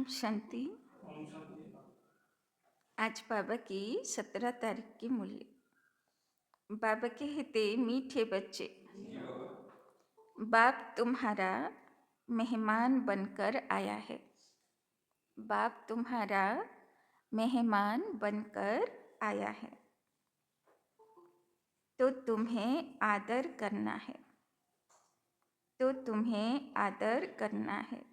ओम शांति। आज बाबा की 17 तारीख की मूल्य। बाबा कहते, मीठे बच्चे, बाप तुम्हारा मेहमान बनकर आया है। बाप तुम्हारा मेहमान बनकर आया है, तो तुम्हें आदर करना है। तो तुम्हें आदर करना है।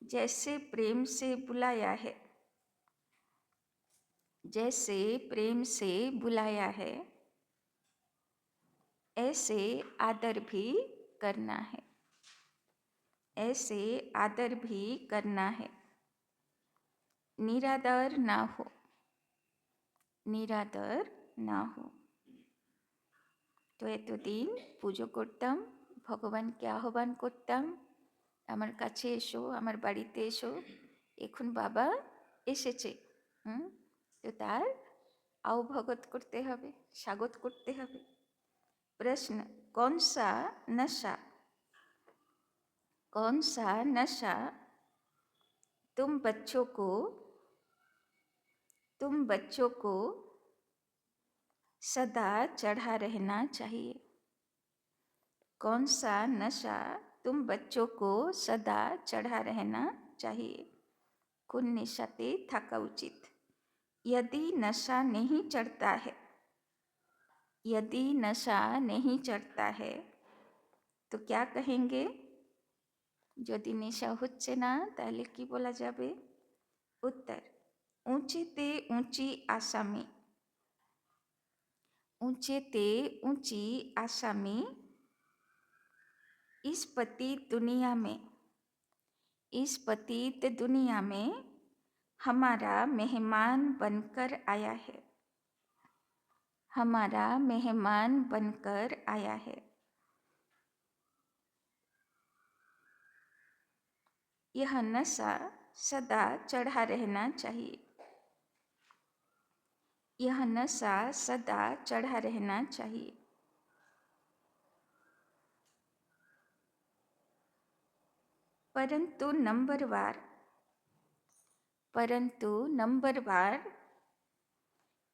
जैसे प्रेम से बुलाया है, जैसे प्रेम से बुलाया है, ऐसे आदर भी करना है। ऐसे आदर भी करना है। निरादर ना हो, निरादर ना हो। তো এতদিন পুজো করতাম, ভগবানকে আহ্বান করতাম, আমার কাছে এসো, আমার বাড়িতে এসো। এখন বাবা এসেছে, তো তার আহ্বাগত করতে হবে, স্বাগত করতে হবে। प्रश्न, कौन सा नशा, कौन सा नशा तुम बच्चों को सदा चढ़ा रहना चाहिए? कौन सा नशा तुम बच्चों को सदा चढ़ा रहना चाहिए? কোন নেশাতে থাকা উচিত? यदि नशा नहीं चढ़ता है, यदि नशा नहीं चढ़ता है तो क्या कहेंगे? যদি নেশা হচ্ছে না তাহলে কি বলা যাবে? उत्तर, ऊंचेते ऊंची आसामी, ऊंचेते ऊंची आसामी इस पतित दुनिया में, इस पतित दुनिया में हमारा मेहमान बनकर आया है, हमारा मेहमान बनकर आया है। यह नशा सदा चढ़ा रहना चाहिए। यह नशा सदा चढ़ा रहना चाहिए। परंतु नंबरवार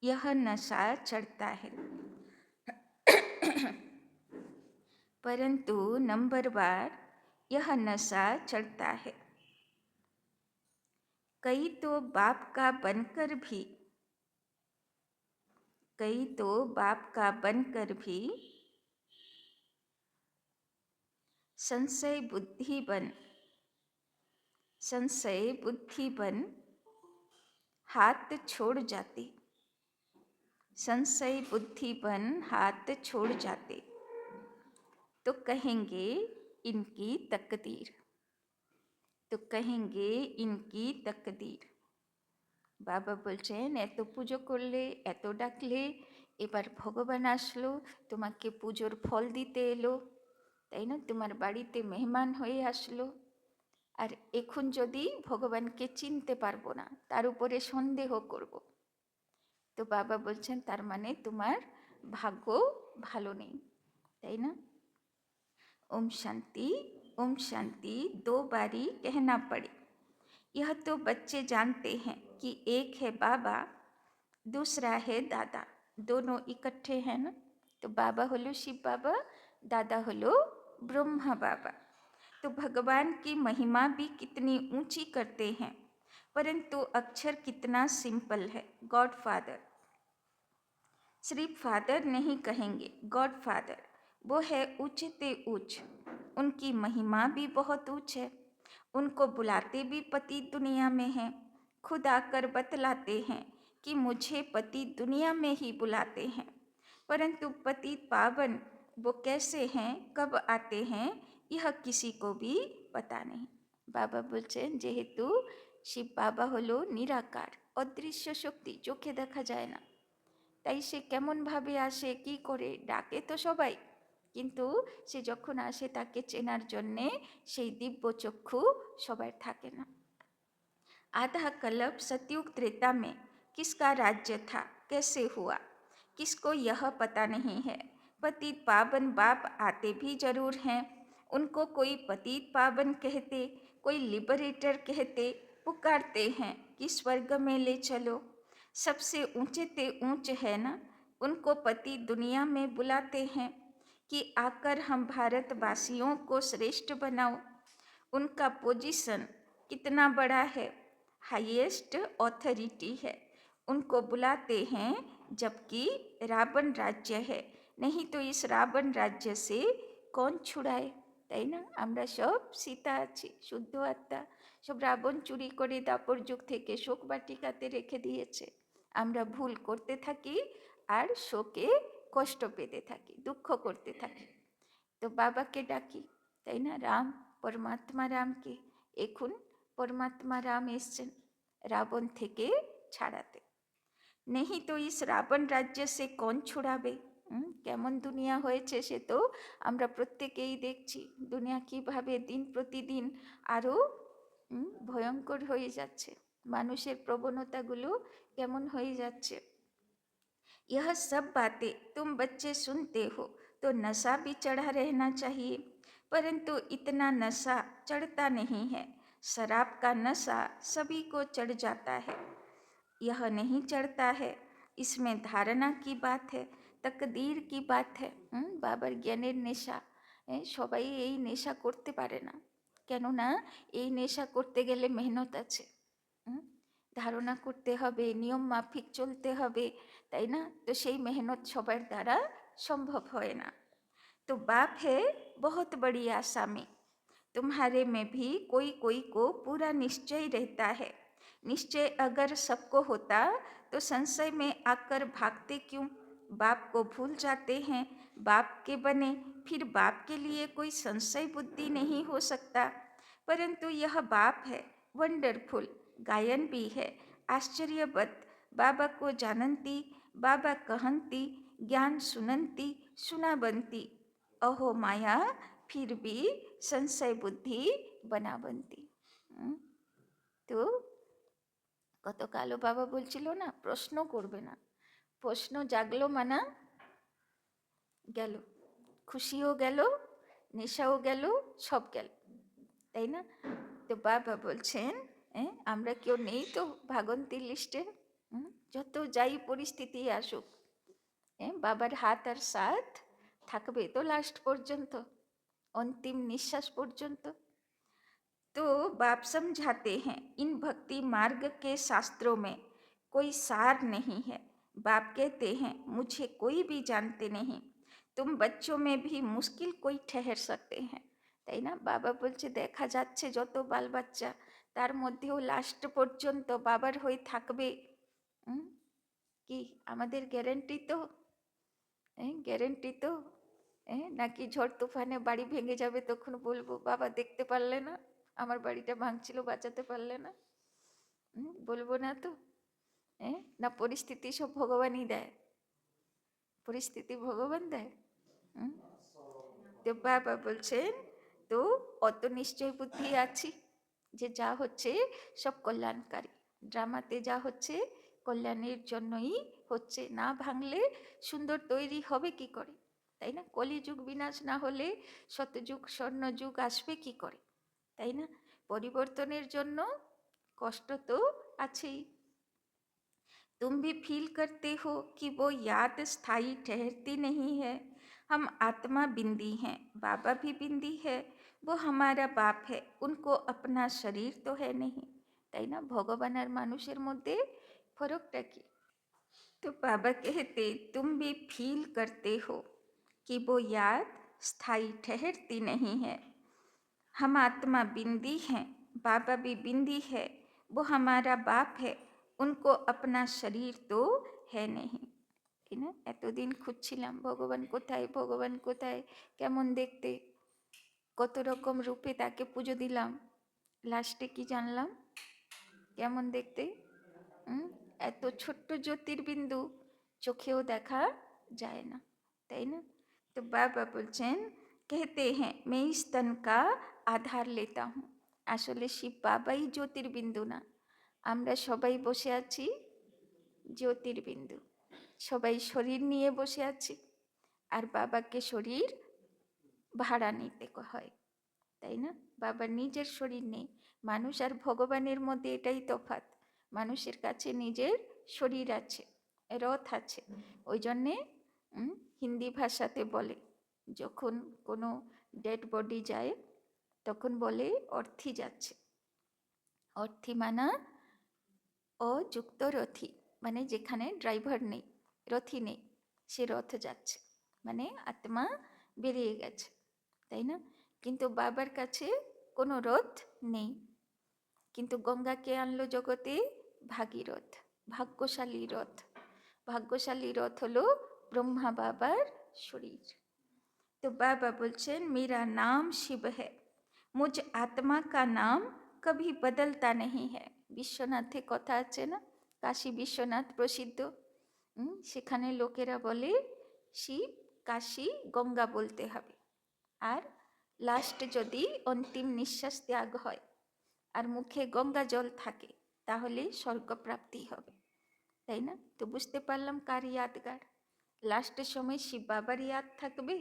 यह नशा चढ़ता है। परंतु नंबरवार यह नशा चढ़ता है। कई तो बाप का बनकर भी, कई तो बाप का बनकर भी संशय बुद्धि बन हाथ छोड़ जाते, संशय बुद्धि बन हाथ छोड़ जाते, तो कहेंगे इनकी तकदीर, तो कहेंगे इनकी तकदीर। বাবা বলছেন, এত পুজো করলে, এত ডাকলে, এবার ভগবান আসলো, তোমাকে পুজোর ফল দিতে এলো, তাই না? তোমার বাড়িতে মেহমান হয়ে আসলো, আর এখন যদি ভগবানকে চিনতে পারবো না, তার উপরে সন্দেহ করব, তো বাবা বলছেন তার মানে তোমার ভাগ্য ভালো নেই, তাই না? ओम शांति 2 बारी कहना पड़े। यह तो बच्चे जानते हैं कि एक है बाबा, दूसरा है दादा, दोनों इकट्ठे हैं ना। तो बाबा हलो शिव बाबा, दादा हलो ब्रह्मा बाबा। तो भगवान की महिमा भी कितनी ऊंची करते हैं, परंतु अक्षर कितना सिंपल है, गॉड फादर। सिर्फ फादर नहीं कहेंगे, गॉड फादर, वो है ऊंचते ऊंच। उनकी महिमा भी बहुत ऊंच है। उनको बुलाते भी पति दुनिया में हैं, खुद आकर बतलाते हैं कि मुझे पति दुनिया में ही बुलाते हैं, परंतु पति पावन वो कैसे हैं, कब आते हैं, यह किसी को भी पता नहीं। बाबा बोलছেন, যেহেতু শিব বাবা হলো নিরাকার, অদৃশ্য শক্তি, চোখে দেখা যায় না, তাই সে কেমনভাবে আসে, কি করে ডাকে তো সবাই, কিন্তু সে যখন আসে তাকে চেনার জন্যে সেই দিব্য চক্ষু সবার থাকে না। आधा कल्प सतयुग त्रेता में किसका राज्य था, कैसे हुआ, किसको यह पता नहीं है। पतित पावन बाप आते भी जरूर हैं, उनको कोई पतित पावन कहते, कोई लिबरेटर कहते पुकारते हैं कि स्वर्ग में ले चलो, सबसे ऊंचे ते ऊंच है ना, उनको पति दुनिया में बुलाते हैं कि आकर हम भारतवासियों को श्रेष्ठ बनाओ। उनका पोजीशन कितना बड़ा है, हाईएस्ट ऑथोरिटी है, उनको बुलाते हैं, जबकि रावण राज्य है। नहीं तो इस रावण राज्य से कौन छुड़ाए, তাই না? আমরা সব সীতা আছি, শুদ্ধ আত্মা, সব রাবণ চুরি করে দাপর যুগ থেকে শোক বাটিকাতে রেখে দিয়েছে। আমরা ভুল করতে থাকি আর শোকে কষ্ট পেতে থাকি, দুঃখ করতে থাকি। তো বাবাকে ডাকি, তাই না? রাম, পরমাত্মা রামকে, এখন পরমাত্মা রাম এসছেন রাবণ থেকে ছাড়াতে। नहीं तो इस রাবণ রাজ্য সে কোন ছুড়াবে। কেমন দুনিয়া হয়েছে সে তো আমরা প্রত্যেকেই দেখছি। দুনিয়া কিভাবে দিন প্রতিদিন আরও ভয়ঙ্কর হয়ে যাচ্ছে, মানুষের প্রবণতাগুলো কেমন হয়ে যাচ্ছে। यह सब बातें तुम बच्चे सुनते हो तो नशा भी चढ़ा रहना चाहिए, परंतु इतना नशा चढ़ता नहीं है। शराब का नशा सभी को चढ़ जाता है, यह नहीं चढ़ता है। इसमें धारणा की बात है, तकदीर की बात है। বাবার জ্ঞানের নেশা, সবাই এই নেশা করতে পারে না, কেননা এই নেশা করতে গেলে মেহনত আছে, ধারণা করতে হবে, নিয়ম মাফিক চলতে হবে, তাই না? তো সেই মেহনত সবার দ্বারা সম্ভব হয় না। तो बाप है बहुत बड़ी आशा में, तुम्हारे में भी कोई कोई को पूरा निश्चय रहता है। निश्चय अगर सबको होता तो संशय में आकर भागते क्यों? बाप को भूल जाते हैं, बाप के बने, फिर बाप के लिए कोई संशय बुद्धि नहीं हो सकता। परंतु यह बाप है, वंडरफुल, गायन भी है, आश्चर्यवत। बाबा को जानती, बाबा कहंती, ज्ञान सुनंती, सुना बनती, अहो माया फिर भी संशय बुद्धि बना बनती। তো গতকালও বাবা বলছিল না, প্রশ্ন করবে না, প্রশ্ন জাগলো মানা গেল, খুশিও গেল, নেশাও গেল, সব গেল, তাই না? তো বাবা বলছেন আমরা কেউ নেই তো ভাগন্তির লিস্টে, যত যাই পরিস্থিতি আসুক, বাবার হাত আর সাথ থাকবে তো লাস্ট পর্যন্ত, अंतिम निश्वास पर्यंत। तो बाप समझाते हैं इन भक्ति मार्ग के शास्त्रों में कोई सार नहीं है। बाप कहते हैं मुझे कोई भी जानते नहीं, तुम बच्चों में भी मुश्किल कोई ठहर सकते हैं, তাই না? বাবা বলছে দেখা যাচ্ছে যত বাল বাচ্চা তার মধ্যেও লাস্ট পর্যন্ত বাবার হয়ে থাকবে, কি আমাদের গ্যারেন্টি তো? গ্যারেন্টি তো? নাকি ঝড় তুফানে বাড়ি ভেঙে যাবে তখন বলবো বাবা দেখতে পারলে না, আমার বাড়িটা ভাঙছিল বাঁচাতে পারলে না, বলবো না তো? না পরিস্থিতি সব ভগবানই দেয়, পরিস্থিতি ভগবান দেয়। তো বাবা বলছেন তো অত নিশ্চয় বুদ্ধি আছি যে যা হচ্ছে সব কল্যাণকারী, ড্রামাতে যা হচ্ছে কল্যাণের জন্যই হচ্ছে, না ভাঙলে সুন্দর তৈরি হবে কি করে, তাই না? কলিযুগ বিনাশ না হলে শতযুগ স্বর্ণযুগ আসবে কি করে, তাই না? পরিবর্তনের জন্য কষ্ট তো আছেই। तुम भी फील करते हो कि वो याद स्थायी ठहरती नहीं है। हम आत्मा बिंदी हैं, बाबा भी बिंदी है, वो हमारा बाप है, उनको अपना शरीर तो है नहीं, তাই না? ভগবান আর মানুষের মধ্যে ফরকটা কি? तो बाबा कहते तुम भी फील करते हो कि वो याद स्थायी ठहरती नहीं है। हम आत्मा बिंदी हैं, बाबा भी बिंदी है, वो हमारा बाप है, उनको अपना शरीर तो है नहीं। না এতদিন খুঁজছিলাম ভগবান কোথায়, ভগবান কোথায়, কেমন দেখতে, কত রকম রূপে তাকে পুজো দিলাম, লাস্টে কি জানলাম কেমন দেখতে, এত ছোট্ট জ্যোতির্বিন্দু চোখেও দেখা যায় না, তাই না? তো বাবা বলছেন कहते हैं मैं इस तन का आधार लेता हूँ। আসলে শিব বাবাই জ্যোতির্বিন্দু না, আমরা সবাই বসে আছি জ্যোতির্বিন্দু, সবাই শরীর নিয়ে বসে আছি, আর বাবাকে শরীর ভাড়া নিতে হয়, তাই না? বাবার নিজের শরীর নেই, মানুষ আর ভগবানের মধ্যে এটাই তফাৎ, মানুষের কাছে নিজের শরীর আছে, রথ আছে। ওই জন্যে হিন্দি ভাষাতে বলে, যখন কোনো ডেড বডি যায় তখন বলে অর্থী যাচ্ছে। অর্থী মানা অযুক্ত রথী, মানে যেখানে ড্রাইভার নেই, রথী নেই, সে রথ যাচ্ছে, মানে আত্মা বেরিয়ে গেছে, তাই না? কিন্তু বাবার কাছে কোনো রথ নেই, কিন্তু গঙ্গাকে আনলো জগতে ভাগীরথ, ভাগ্যশালী রথ। ভাগ্যশালী রথ হলো ব্রহ্মা বাবার শরীর। তো বাবা বলছেন মেরা নাম শিব হ্যায়, মুঝ আত্মা কা নাম কভি বদলতা नहीं है। বিশ্বনাথে কথা আছে না, কাশী বিশ্বনাথ প্রসিদ্ধ, সেখানে লোকেরা বলে শিব, কাশী, গঙ্গা বলতে হবে। আর লাস্ট যদি অন্তিম নিঃশ্বাস ত্যাগ হয় আর মুখে গঙ্গা জল থাকে তাহলে স্বর্গপ্রাপ্তি হবে, তাই না? তো বুঝতে পারলাম কার ইয়াদগার, লাস্টের সময় শিব বাবার ইয়াদ থাকবে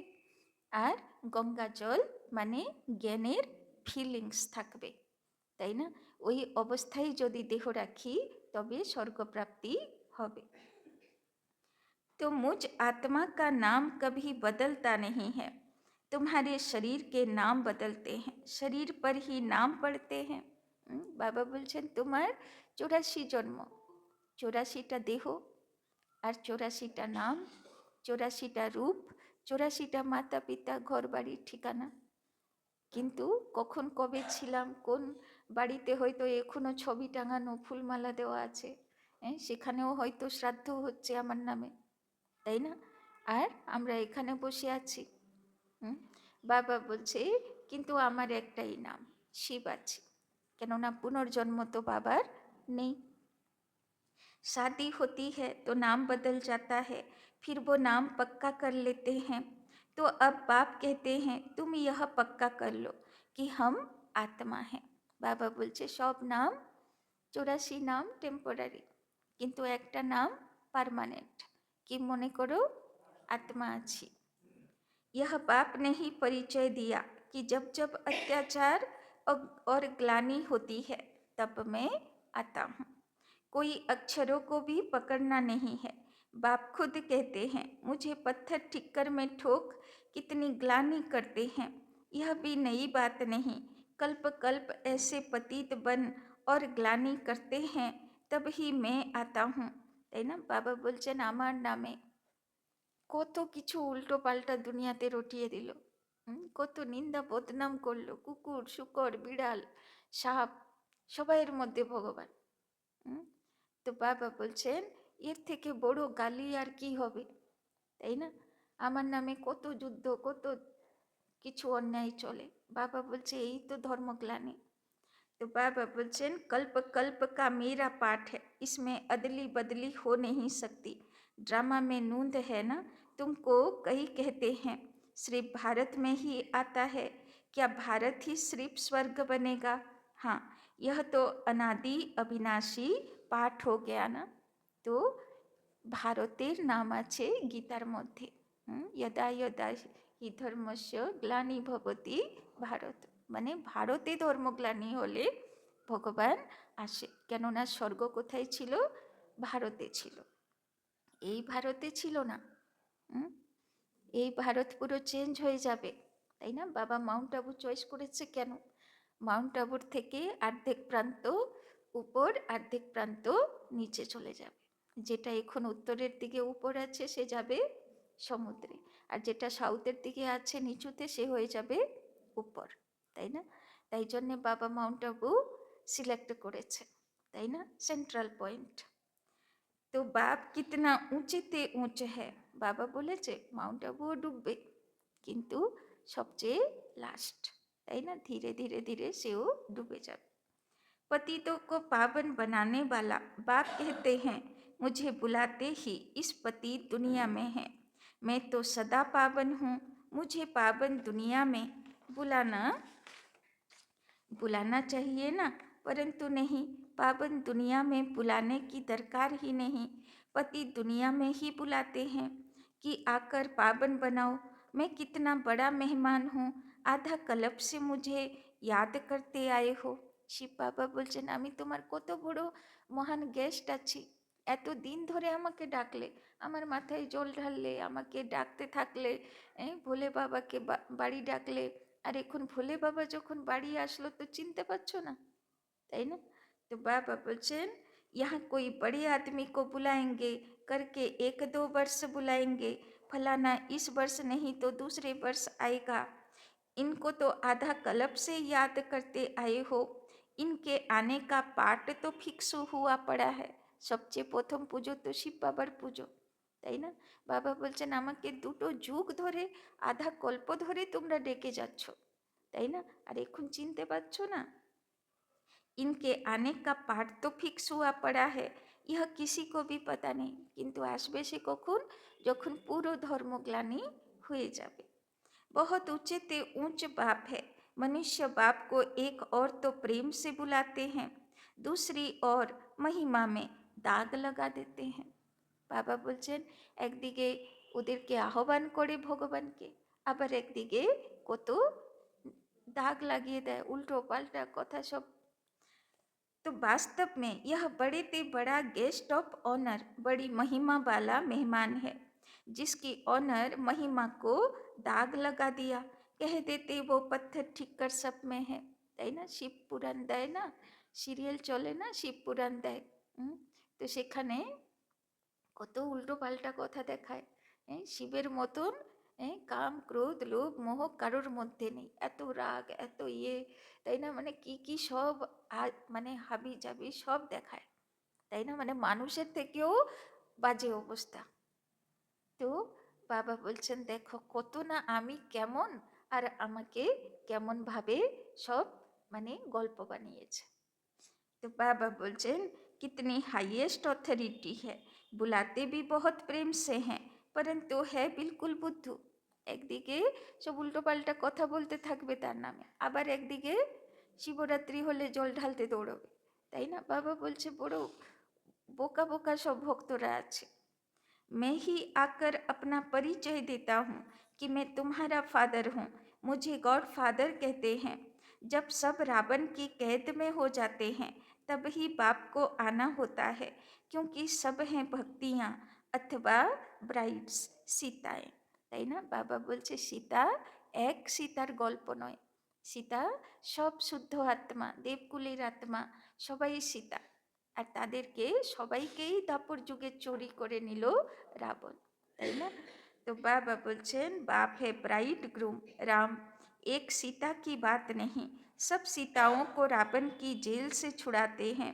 আর গঙ্গা জল মানে জ্ঞানের ফিলিংস থাকবে, তাই না? ওই অবস্থায় যদি দেহ রাখি তবে স্বর্গপ্রাপ্তি হবে। तो मुझ आत्मा का नाम कभी बदलता नहीं है। तुम्हारे शरीर के नाम बदलते हैं, शरीर पर ही नाम पड़ते हैं। बाबा बोलছেন তোমার 84 জন্ম, 84টা দেহ আর 84টা নাম, 84টা রূপ, 84টা মাতা পিতা, ঘর বাড়ি ঠিকানা। কিন্তু কখন কবে ছিলাম, কোন বাড়িতে হয়তো এখনো ছবি টাঙানো, ফুলমালা দেওয়া আছে, সেখানেও হয়তো শ্রাদ্ধ হচ্ছে আমার নামে, তাই না? আর আমরা এখানে বসে আছি। বাবা বলছে কিন্তু আমার একটাই নাম শিব আছে, কেননা পুনর্জন্ম তো বাবার নেই। शादी होती है तो नाम बदल जाता है, फिर वो नाम पक्का कर लेते हैं। तो अब बाप कहते हैं तुम यह पक्का कर लो कि हम आत्मा हैं। बाबा बोलছে সব নাম 84 নাম টেম্পোরারি, কিন্তু একটা নাম পার্মানেন্ট, কি মনে করো आत्मा আছি। यह बाप ने ही परिचय दिया कि जब जब अत्याचार और ग्लानि होती है तब मैं आता हूँ। कोई अक्षरों को भी पकड़ना नहीं है। बाप खुद कहते हैं मुझे पत्थर ठिक्कर में ठोक कितनी ग्लानि करते हैं, यह भी नई बात नहीं। कल्प कल्प ऐसे पतित बन और ग्लानि करते हैं तब ही मैं आता हूँ, তাই না? বাবা বলছেন আমার নামে কত কিছু উল্টো পাল্টা দুনিয়াতে রটিয়ে দিল, কত নিন্দা বদনাম করলো, কুকুর, শুকর, বিড়াল, সাপ, সবাইয়ের মধ্যে ভগবান। তো বাবা বলছেন এর থেকে বড় গালি আর কি হবে, তাই না? আমার নামে কত যুদ্ধ, কত কিছু অন্যায় চলে, বাবা বলছে এই তো ধর্মগ্লানি। तो बाबा बोलছেন कल्प कल्प का मेरा पाठ है, इसमें अदली बदली हो नहीं सकती। ड्रामा में नूंद है ना, तुमको कई कहते हैं सिर्फ भारत में ही आता है, क्या भारत ही सिर्फ स्वर्ग बनेगा? हाँ, यह तो अनादि अविनाशी पाठ हो गया ना। तो ভারতের নাম আছে গীতার মধ্যে, यदा यदा हि धर्मस्य ग्लानिर्भवति भारत, মানে ভারতে ধর্মগ্লানি হলে ভগবান আসে, কেননা স্বর্গ কোথায় ছিল? ভারতে ছিল, এই ভারতে ছিল না। এই ভারত পুরো চেঞ্জ হয়ে যাবে, তাই না? বাবা মাউন্ট আবু চয়েস করেছে কেন? মাউন্ট আবুর থেকে অর্ধেক প্রান্ত উপর, অর্ধেক প্রান্ত নিচে চলে যাবে। যেটা এখন উত্তরের দিকে উপর আছে সে যাবে সমুদ্রে, আর যেটা সাউথের দিকে আছে নিচুতে সে হয়ে যাবে উপর, তাই না? তাই জন্যে বাবা মাউন্ট আবু সিলেক্ট করেছে, তাই না, সেন্ট্রাল পয়েন্ট। তো বাপ কিতনা উঁচেতে উঁচ হ্যাঁ, বাবা বলেছে মাউন্ট আবুও ডুববে কিন্তু সবচেয়ে লাস্ট, তাই না? ধীরে ধীরে ধীরে সেও ডুবে যাবে। पतितों को पावन बनाने वाला बाप कहते हैं मुझे बुलाते ही इस पति दुनिया में है, मैं तो सदा पावन हूँ, मुझे पावन दुनिया में बुलाना चाहिए ना, परंतु नहीं, पावन दुनिया में बुलाने की दरकार ही नहीं। पति दुनिया में ही बुलाते हैं कि आकर पावन बनाओ, मैं कितना बड़ा मेहमान हूँ, आधा कल्प से मुझे याद करते आए हो। শিব বাবা বলছেন, আমি তোমার কত বড় মহান গেস্ট আছি, এত দিন ধরে আমাকে ডাকলে, আমার মাথায় জল ঢাললে, আমাকে ডাকতে থাকলে, ভোলে বাবাকে বাড়ি ডাকলে, আর এখন ভোলে বাবা যখন বাড়ি আসলো তো চিনতে পারছো না, তাই না? तो बाबा बोलছেন, यहाँ कोई बड़े आदमी को बुलाएंगे करके 1-2 वर्ष बुलाएंगे, फलाना इस वर्ष नहीं तो दूसरे वर्ष आएगा, इनको तो आधा कल्प से याद करते आए हो, इनके आने का पाठ तो फिक्स हुआ पड़ा है, সবচেয়ে প্রথম পুজো তো শিব বাবার পুজো, তাই না? বাবা বলছেন, আমাকে 2টো যুগ ধরে, আধা কল্প ধরে তোমরা ডেকে যাচ্ছ, তাই না? আর এখন চিনতে পারছো না? इनके आने का पाठ तो फिक्स हुआ पड़ा है, यह किसी को भी पता नहीं, কিন্তু আসবে সে কখন? যখন পুরো ধর্মগ্লানি হয়ে যাবে। बहुत ऊंचे ऊंच बाप है, मनुष्य बाप को एक और तो प्रेम से बुलाते हैं, दूसरी ओर महिमा में दाग लगा देते हैं। বাবা বলছেন, একদিকে ওদেরকে আহ্বান করে ভগবানকে, আবার একদিকে কত দাগ লাগিয়ে দেয়, উল্টো পাল্টা কথা সব। तो वास्तव में यह बड़े ते बड़ा गेस्ट ऑफ ऑनर, बड़ी महिमा वाला मेहमान है, जिसकी ऑनर महिमा को दाग लगा दिया, कह देते वो पत्थर ठीक कर सब में है, তাই না? শিব পুরাণ দেয় না, সিরিয়াল চলে না শিব পুরাণ দেয়, তো সেখানে কত উল্টো পাল্টা কথা দেখায়, শিবের মতন কাম ক্রোধ লোভ মোহ কারোর মধ্যে নেই, এত রাগ এত তাই না? মানে কি কি সব মানে হাবি জাবি সব দেখায়, তাই না? মানে মানুষের থেকেও বাজে অবস্থা। তো বাবা বলছেন, দেখো কত না আমি কেমন, আর আমাকে কেমন ভাবে সব মানে গল্প বানিয়েছে। तो बाबा बोलचेन, कितनी हाईएस्ट ऑथोरिटी है, बुलाते भी बहुत प्रेम से हैं, परंतु है बिल्कुल बुद्धू। একদিকে সব উল্টো পাল্টা কথা বলতে থাকবে তার নামে, আবার একদিকে শিবরাত্রি হলে জল ঢালতে দৌড়বে, তাই না? বাবা বলছে বড় বোকা বোকা সব ভক্তরা আছে। मैं ही आकर अपना परिचय देता हूँ कि मैं तुम्हारा फादर हूँ, मुझे गॉड फादर कहते हैं। जब सब रावण की कैद में हो जाते हैं तब ही बाप को आना होता है, क्योंकि सब हैं भक्तियाँ अथवा ब्राइड्स, सीताएं, তাই না? বাবা বলছে সীতা এক সীতার গল্প নয়, সীতা সব শুদ্ধ আত্মা, দেবকুলের আত্মা, সবাই সীতা, আর তাদেরকে সবাইকেই দাপর যুগে চুরি করে নিল রাবণ, তাই না? तो बाबा बोलছেন, बाप है ब्राइड ग्रूम राम, एक सीता की बात नहीं, सब सीताओं को रावण की जेल से छुड़ाते हैं,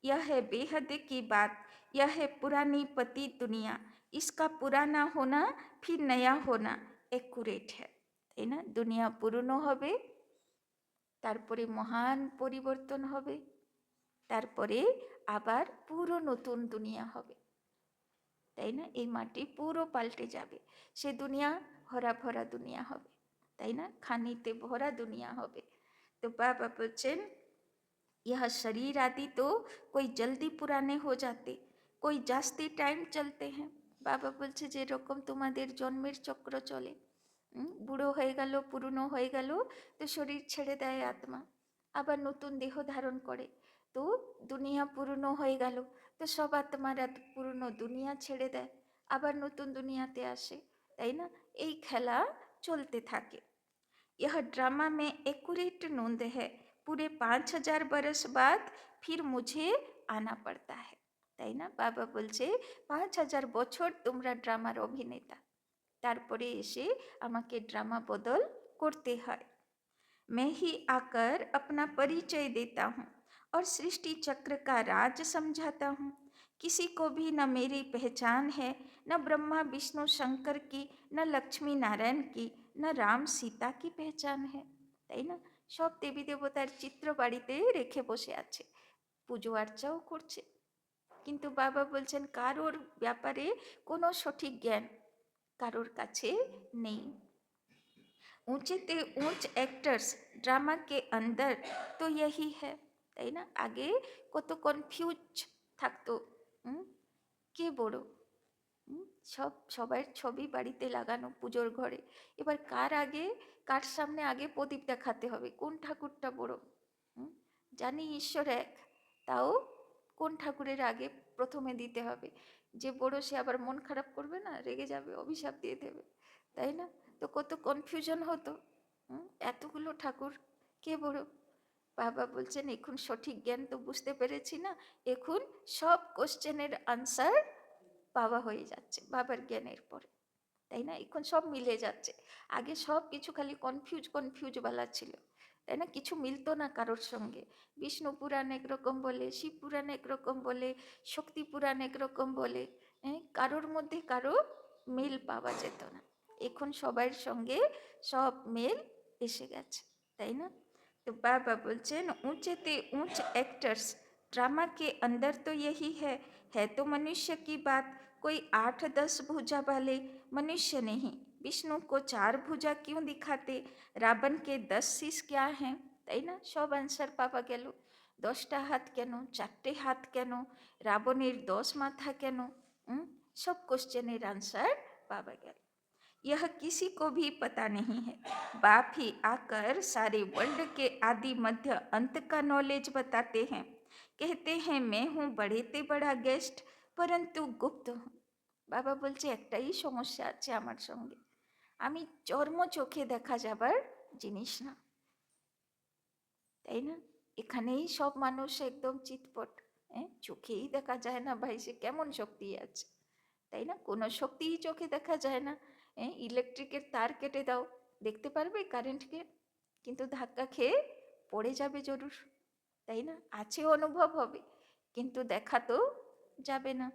यह है बेहद की बात, यह है पुरानी पति दुनिया, इसका पुराना होना फिर नया होना एक्यूरेट है, তাই না? দুনিয়া পুরনো হবে, তারপরে মহান পরিবর্তন হবে, তারপরে আবার পুরো নতুন দুনিয়া হবে, তাই না? এই মাটি পুরো পাল্টে যাবে, সে দুনিয়া ভরা ভরা দুনিয়া হবে, তাই না? খানিতে ভরা দুনিয়া হবে। তো বাবা বলছেন, यह शरीर आदि तो कोई जल्दी पुराने हो जाते, कोई जास्ती टाइम चलते हैं। বাবা বলছে যে রকম তোমাদের জন্মের চক্র চলে, বুড়ো হয়ে গেল পুরনো হয়ে গেল তো শরীর ছেড়ে দেয় আত্মা, আবার নতুন দেহ ধারণ করে, তো দুনিয়া পুরনো হয়ে গেল তো সব আত্মারা পুরনো দুনিয়া ছেড়ে দেয়, আবার নতুন দুনিয়াতে আসে, তাই না? এই খেলা চলতে থাকে। यह ड्रामा में एक्यूरेट नोंद है, पूरे 5000 बरस बाद फिर मुझे आना पड़ता है, তাই না? বাবা বলছে 5000 বছর তোমরা ড্রামার অভিনেতা, তারপরে এসে আমাকে ড্রামা বদল করতে হয়। मैं ही आकर अपना परिचय देता हूँ और सृष्टि चक्र का राज समझाता हूँ, किसी को भी न मेरी पहचान है, न ब्रह्मा विष्णु शंकर की, न लक्ष्मी नारायण की, न राम सीता की पहचान है, তাই না? সব দেবী দেবতার চিত্র বাড়িতে রেখে বসে আছে, পুজো আর্চাও করছে, কিন্তু বাবা বলছেন কারোর ব্যাপারে কোনো সঠিক জ্ঞান কারোর কাছে নেই। ऊंचे ते ऊंच एक्टर्स ड्रामा के अंदर तो यही है, তাই না? আগে কত কনফিউজ থাকতো, কে বড়, সব সবার ছবি বাড়িতে লাগানো পুজোর ঘরে, এবার কার আগে কার সামনে আগে প্রদীপ দেখাতে হবে, কোন ঠাকুরটা বড়, জানি ঈশ্বর এক, তাও কোন ঠাকুরের আগে প্রথমে দিতে হবে? যে বড় সে আবার মন খারাপ করবে না, রেগে যাবে, অভিশাপ দিয়ে দেবে, তাই না? তো কত কনফিউশন হতো। এতগুলো ঠাকুর, কে বড়? বাবা বলছেন এখন সঠিক জ্ঞান তো বুঝতে পেরেছি না, এখন সব কোশ্চেনের আনসার পাওয়া হয়ে যাচ্ছে বাবার জ্ঞানের পরে, তাই না? এখন সব মিলে যাচ্ছে। আগে সব কিছু খালি কনফিউজ বালা ছিল, তাই না? কিছু মিলতো না কারোর সঙ্গে। বিষ্ণু পুরাণ একরকম বলে, শিব পুরাণ একরকম বলে, শক্তি পুরাণ একরকম বলে, কারোর মধ্যে কারো মিল পাওয়া যেত না। এখন সবার সঙ্গে সব মিল এসে গেছে, তাই না? तो बाबा बोलचेन ऊंचे ते ऊंच एक्टर्स ड्रामा के अंदर तो यही है तो मनुष्य की बात, कोई 8-10 भुजा वाले मनुष्य नहीं। विष्णु को 4 भुजा क्यों दिखाते, रावण के 10 शीश क्या हैं? তাই না? সব অ্যান্সার পাওয়া গেল। 10টা হাত কেন, 4টে হাত কেন, রাবণের 10 মাথা কেন, সব কোশ্চেনের আনসার পাওয়া গেল। यह किसी को भी पता नहीं है। बाप ही आकर सारे वर्ल्ड के आदि मध्य अंत का नॉलेज बताते हैं। कहते हैं मैं हूँ बड़े ते बड़ा गेस्ट, परंतु गुप्त हूँ। বাবা বলছে একটাই সমস্যা আছে আমার সঙ্গে, আমি চর্ম চোখে দেখা যাবার জিনিস না, তাই না? এখানেই সব মানুষ একদম চিৎপট, চোখেই দেখা যায় না ভাই, সে কেমন শক্তি আছে, তাই না? কোনো শক্তিই চোখে দেখা যায় না। ইলেকট্রিকের তার কেটে দাও, দেখতে পারবে কারেন্টকে, কিন্তু ধাক্কা খেয়ে পড়ে যাবে জরুর, তাই না? আছে অনুভব হবে, কিন্তু দেখা তো যাবে না।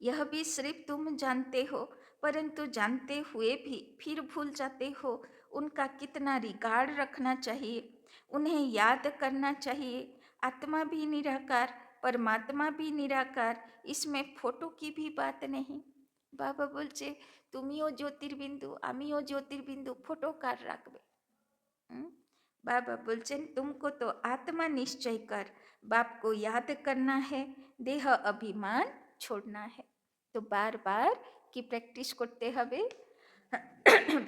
यह भी सिर्फ तुम जानते हो, परंतु जानते हुए भी फिर भूल जाते हो। उनका कितना रिगार्ड रखना चाहिए, उन्हें याद करना चाहिए। आत्मा भी निराकार, परमात्मा भी निराकार, इसमें फोटो की भी बात नहीं। बाबा बोलছে তুমিও জ্যোতির্বিন্দু, আমিও জ্যোতির্বিন্দু, ফটো কার রাখবে? बाबा बोलचेन तुमको तो आत्मा निश्चय कर, बाप को याद करना है, देह अभिमान छोड़ना है। তো বারবার কি প্র্যাকটিস করতে হবে?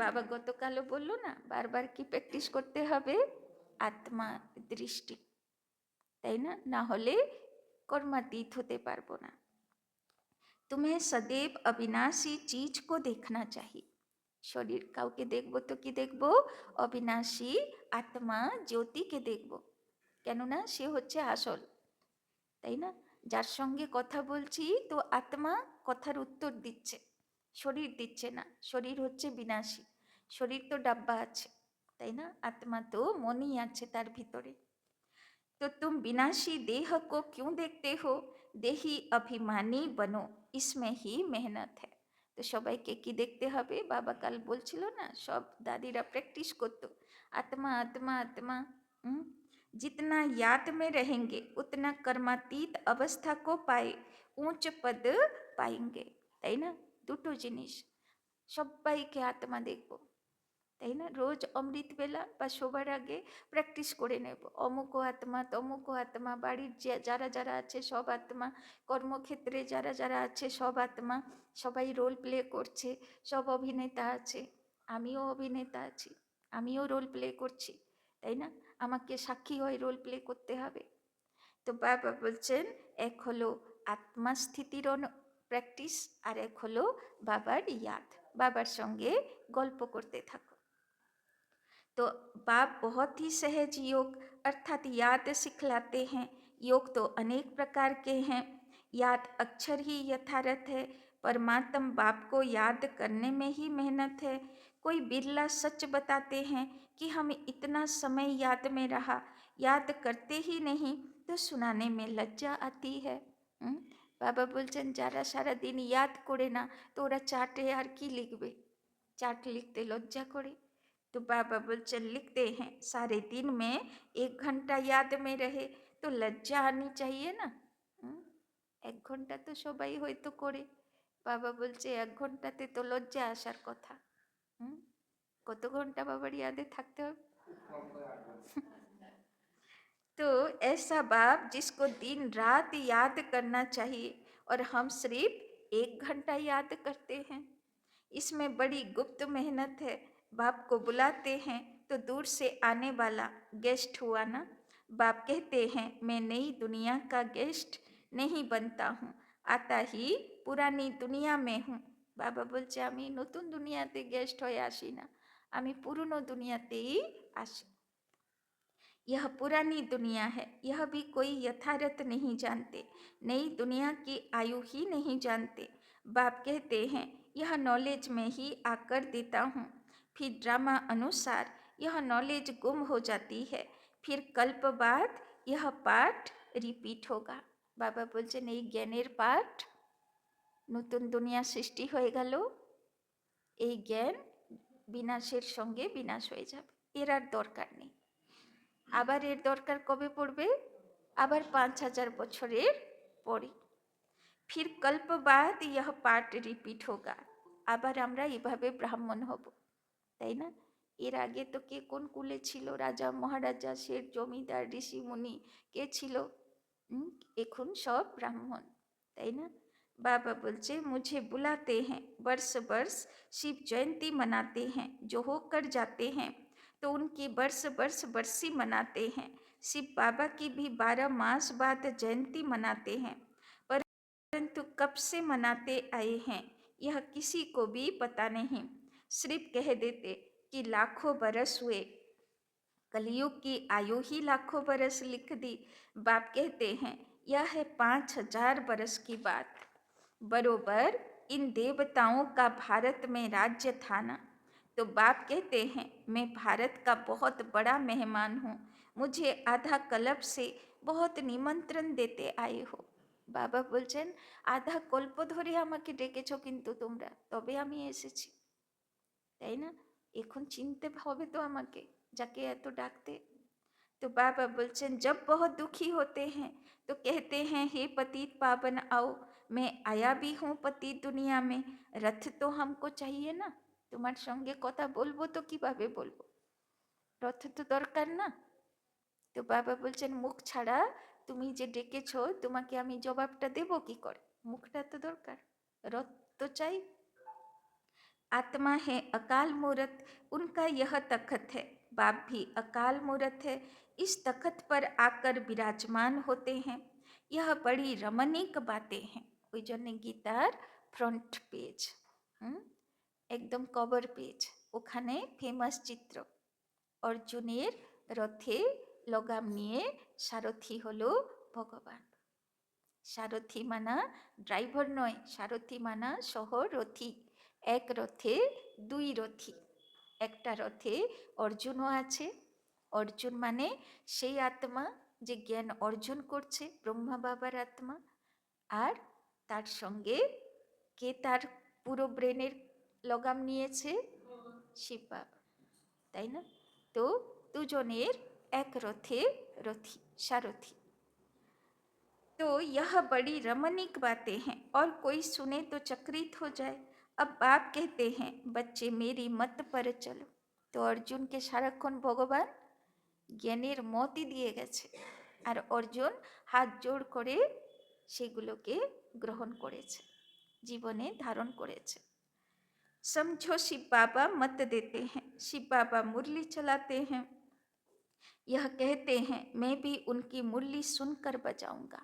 বাবা গতকালও বললো না, বারবার কি প্র্যাকটিস করতে হবে? আত্মা দৃষ্টি, তাই না? না হলে কর্মাতীত হতে পারবো না। तुम्हें सदैव अविनाशी चीज को देखना चाहिए। শরীর কাউকে দেখবো তো কি দেখবো? অবিনাশী আত্মা জ্যোতিকে দেখবো, কেননা সে হচ্ছে আসল, তাই না? যার সঙ্গে কথা বলছি তো আত্মা কথার উত্তর দিচ্ছে, শরীর দিচ্ছে না। শরীর হচ্ছে বিনাশী, শরীর তো ডাব্বা আছে, তাই না? আত্মা তো মনই আছে তার ভিতরে। तो तुम विनाशी देह को क्यों देखते हो, देही अभिमानी बनो, इसमें ही मेहनत है। তো সবাইকে কি দেখতে হবে? বাবা কাল বলছিল না, সব দাদিরা প্র্যাকটিস করতো, আত্মা আত্মা আত্মা। जितना याद में रहेंगे उतना कर्मातीत अवस्था को पाए ऊंच पद पाएंगे, তাই না? দুটো জিনিস, সবাইকে আত্মা দেখবো, তাই না? রোজ অমৃত বেলা বা শোবার আগে প্র্যাকটিস করে নেব, অমুকো আত্মা তমুকো আত্মা, বাড়ির যারা যারা আছে সব আত্মা, কর্মক্ষেত্রে যারা যারা আছে সব আত্মা, সবাই রোল প্লে করছে, সব অভিনেতা আছে, আমিও অভিনেতা আছি, আমিও রোল প্লে করছি, তাই না? আমাকে সাক্ষী হয়ে রোল প্লে করতে হবে। তো বাবা বলছেন এক হলো আত্মাস্থিতির প্র্যাকটিস, আর এক হলো বাবার ইয়াদ, বাবার সঙ্গে গল্প করতে থাকো। तो बाप बहुत ही सहज योग अर्थात याद सिखलाते हैं। योग तो अनेक प्रकार के हैं, याद अक्षर ही यथार्थ है, परमात्म बाप को याद करने में ही मेहनत है। कोई बिरला सच बताते हैं कि हम इतना समय याद में रहा, याद करते ही नहीं तो सुनाने में लज्जा आती है। বাবা বলছেন যারা সারা দিন ইয়াদ করে না, তো ওরা চার্টে আর কি লিখবে? চার্ট লিখতে লজ্জা করে। तो बाबा बोलचन लिखते हैं सारे दिन में 1 घंटा याद में रहे तो लज्जा आनी चाहिए ना। 1 ঘন্টা তো সবাই হয়তো করে, বাবা বলছে 1 ঘন্টাতে তো লজ্জা আসার কথা। কত ঘন্টা বাবার ইয়াদে থাকতে হবে? तो ऐसा बाप जिसको दिन रात याद करना चाहिए और हम सिर्फ 1 घंटा याद करते हैं, इसमें बड़ी गुप्त मेहनत है। बाप को बुलाते हैं तो दूर से आने वाला गेस्ट हुआ ना, बाप कहते हैं मैं नई दुनिया का गेस्ट नहीं बनता हूँ, आता ही पुरानी दुनिया में हूँ। बाबा बोलছে আমি নতুন দুনিয়াতে গেস্ট হয়ে আসি না, আমি পুরনো দুনিয়াতেই আসি। यह पुरानी दुनिया है, यह भी कोई यथार्थ नहीं जानते, नई दुनिया की आयु ही नहीं जानते। बाप कहते हैं यह नॉलेज में ही आकर देता हूँ, फिर ड्रामा अनुसार यह नॉलेज गुम हो जाती है, फिर कल्प बाद यह पाठ रिपीट होगा। बाबा बोलছেন এই জ্ঞানের পাঠ নতুন দুনিয়া সৃষ্টি হয়ে গেল, এই জ্ঞান বিনাশের সঙ্গে বিনাশ হয়ে যাবে, এর আর দরকার নেই। আবার এর দরকার কবে পড়বে? আবার 5000 বছরের পরে। ফির কল্প বাদ ইহ পাঠ রিপিট হোগা, আবার আমরা এভাবে ব্রাহ্মণ হব, তাই না? এর আগে তো কে কোন কুলে ছিল? রাজা মহারাজা, শেঠ, জমিদার, ঋষি মুনি, কে ছিল? এখন সব ব্রাহ্মণ, তাই না? बाबा बोलचे मुझे बुलाते हैं, वर्ष वर्ष शिव जयंती मनाते हैं, जो होकर जाते हैं तो उनकी वर्ष वर्ष बरसी मनाते हैं। शिव बाबा की भी 12 मास बाद जयंती मनाते हैं, परंतु कब से मनाते आए हैं यह किसी को भी पता नहीं। सिर्फ कह देते कि लाखों बरस हुए, कलयुग की आयु ही लाखों बरस लिख दी। बाप कहते हैं यह है 5000 बरस की बात। बरोबर इन देवताओं का भारत में राज्य था ना, तो बाप कहते हैं मैं भारत का बहुत बड़ा मेहमान हूँ, मुझे आधा कल्प से बहुत निमंत्रण देते आए हो। বাবা বলছেন আধা কল্প ধরে আমাকে ডেকেছো কিন্তু তোমরা, তবে আমি এসেছি, তাই না? এখন চিনতে হবে তো আমাকে, যাকে এত ডাকতে। तो बाबा बोलचन जब बहुत दुखी होते हैं तो कहते हैं हे पतित पावन आओ, मैं आया भी हूँ पतित दुनिया में, रथ तो हमको चाहिए ना, তোমার সঙ্গে কথা বলবো তো কিভাবে বলবো, রথ তো দরকার না। তো বাবা বলছেন মুখ ছাড়া তুমি যে ডেকেছো তোমাকে আমি জবাবটা দেব কি করে, মুখটা তো দরকার, রথ তো চাই। आत्मा है अकाल मूरत, उनका यह तखत है। बाप भी अकाल मूरत है, इस तखत पर आकर विराजमान होते हैं। यह बड़ी रमणीक बातें हैं। ওই জন্য গীতার ফ্রন্ট পেজ, একদম কভার পেজ, ওখানে ফেমাস চিত্র অর্জুনের রথে লগাম নিয়ে সারথি হলো ভগবান। সারথি মানা ড্রাইভার নয়, সারথি মানা সহরথী, এক রথে দুই রথী, একটা রথে অর্জুনও আছে। অর্জুন মানে সেই আত্মা যে জ্ঞান অর্জন করছে, ব্রহ্মা বাবার আত্মা, আর তার সঙ্গে কে তার পুরো ব্রেনের লগাম নিয়েছে? শিব বাবা, তাই না? তো দুজনের এক রথে রথী, সারথী। तो यह बड़ी रमणीक बातें हैं और कोई सुने तो चकित हो जाए। अब बाप कहते हैं बच्चे मेरी मत पर चलो। तो অর্জুনকে সারাক্ষণ ভগবান জ্ঞানের মতই দিয়ে গেছে, আর অর্জুন হাত জোড় করে সেগুলোকে গ্রহণ করেছে, জীবনে ধারণ করেছে। समझो शिव बाबा मत देते हैं, शिव बाबा मुरली चलाते हैं, यह कहते हैं मैं भी उनकी मुरली सुनकर बजाऊंगा,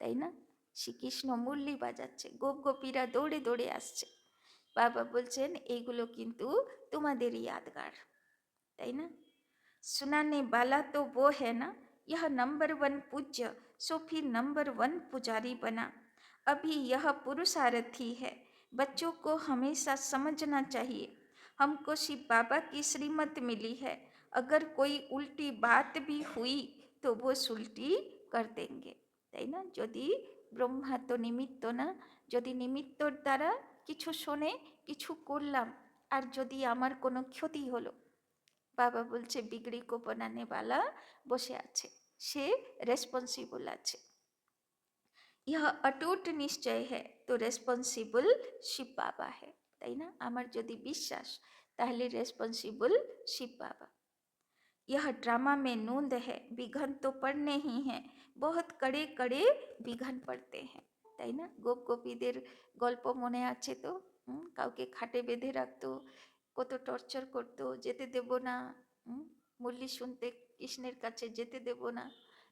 তাই না? শ্রীকৃষ্ণ মুরলি বাজাচ্ছে, গোপ গোপীরা দৌড়ে দৌড়ে আসছে। বাবা বলছেন এইগুলো কিন্তু তোমাদেরই यादगार, তাই না? सुनाने वाला तो वो है ना, यह नंबर 1 पूज्य सो फिर नंबर 1 पुजारी बना। अभी यह पुरुषार्थी है, बच्चों को हमेशा समझना चाहिए। हमको शिव बाबा की श्रीमत मिली है, अगर कोई उल्टी बात भी हुई तो वो सुल्टी कर देंगे, তাই না? যদি ব্রহ্মা তো নিমিত্ত না, যদি নিমিত্তর দ্বারা কিছু শোনে, কিছু করলাম, আর যদি আমার কোনো ক্ষতি হলো, বাবা বলছে বিগড়ি কো বানানে वाला বসে আছে, সে রেসপন্সিবল আছে। यह अटूट निश्चय है तो रेस्पन्सिबल शिव बाबा है, তাই না? আমার যদি বিশ্বাস তাহলে রেসপন্সিবল शिव बाबा। यह ड्रामा में नूंद है, विघन तो पड़ने ही हैं, बहुत कड़े कड़े विघन पड़ते हैं, তাই না? গোপ গোপীদের গল্প মনে আছে তো, কাউকে খাটে বেঁধে রাখতো, কত টর্চার করতো, যেতে দেব না, মুরলি শুনতে কৃষ্ণের কাছে যেতে দেব না,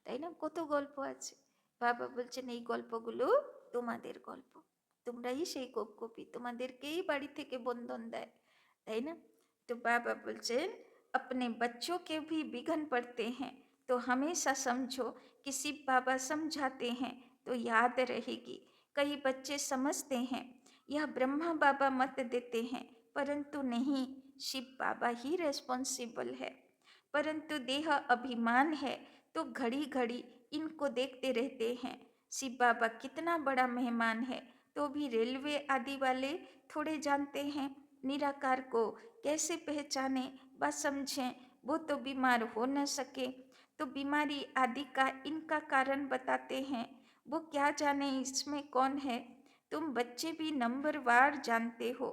তাই না? কত গল্প আছে। বাবা বলছেন এই গল্পগুলো তোমাদের গল্প, তোমরাই সেই কপি, তোমাদেরকেই বাড়ি থেকে বন্ধন দেয়, তাই না? तो बाबा बोलचेन अपने बच्चों के भी बिघन पड़ते हैं तो हमेशा समझो कि शिव बाबा समझाते हैं तो याद रहेगी। कई बच्चे समझते हैं यह ब्रह्मा बाबा मत देते हैं, परंतु नहीं, शिव बाबा ही रेस्पॉन्सिबल है। परंतु देह अभिमान है तो घड़ी घड़ी इनको देखते रहते हैं। शिव बाबा कितना बड़ा मेहमान है तो भी रेलवे आदि वाले थोड़े जानते हैं। निराकार को कैसे पहचाने व समझें, वो तो बीमार हो न सके तो बीमारी आदि का इनका कारण बताते हैं। वो क्या जाने इसमें कौन है, तुम बच्चे भी नंबरवार जानते हो।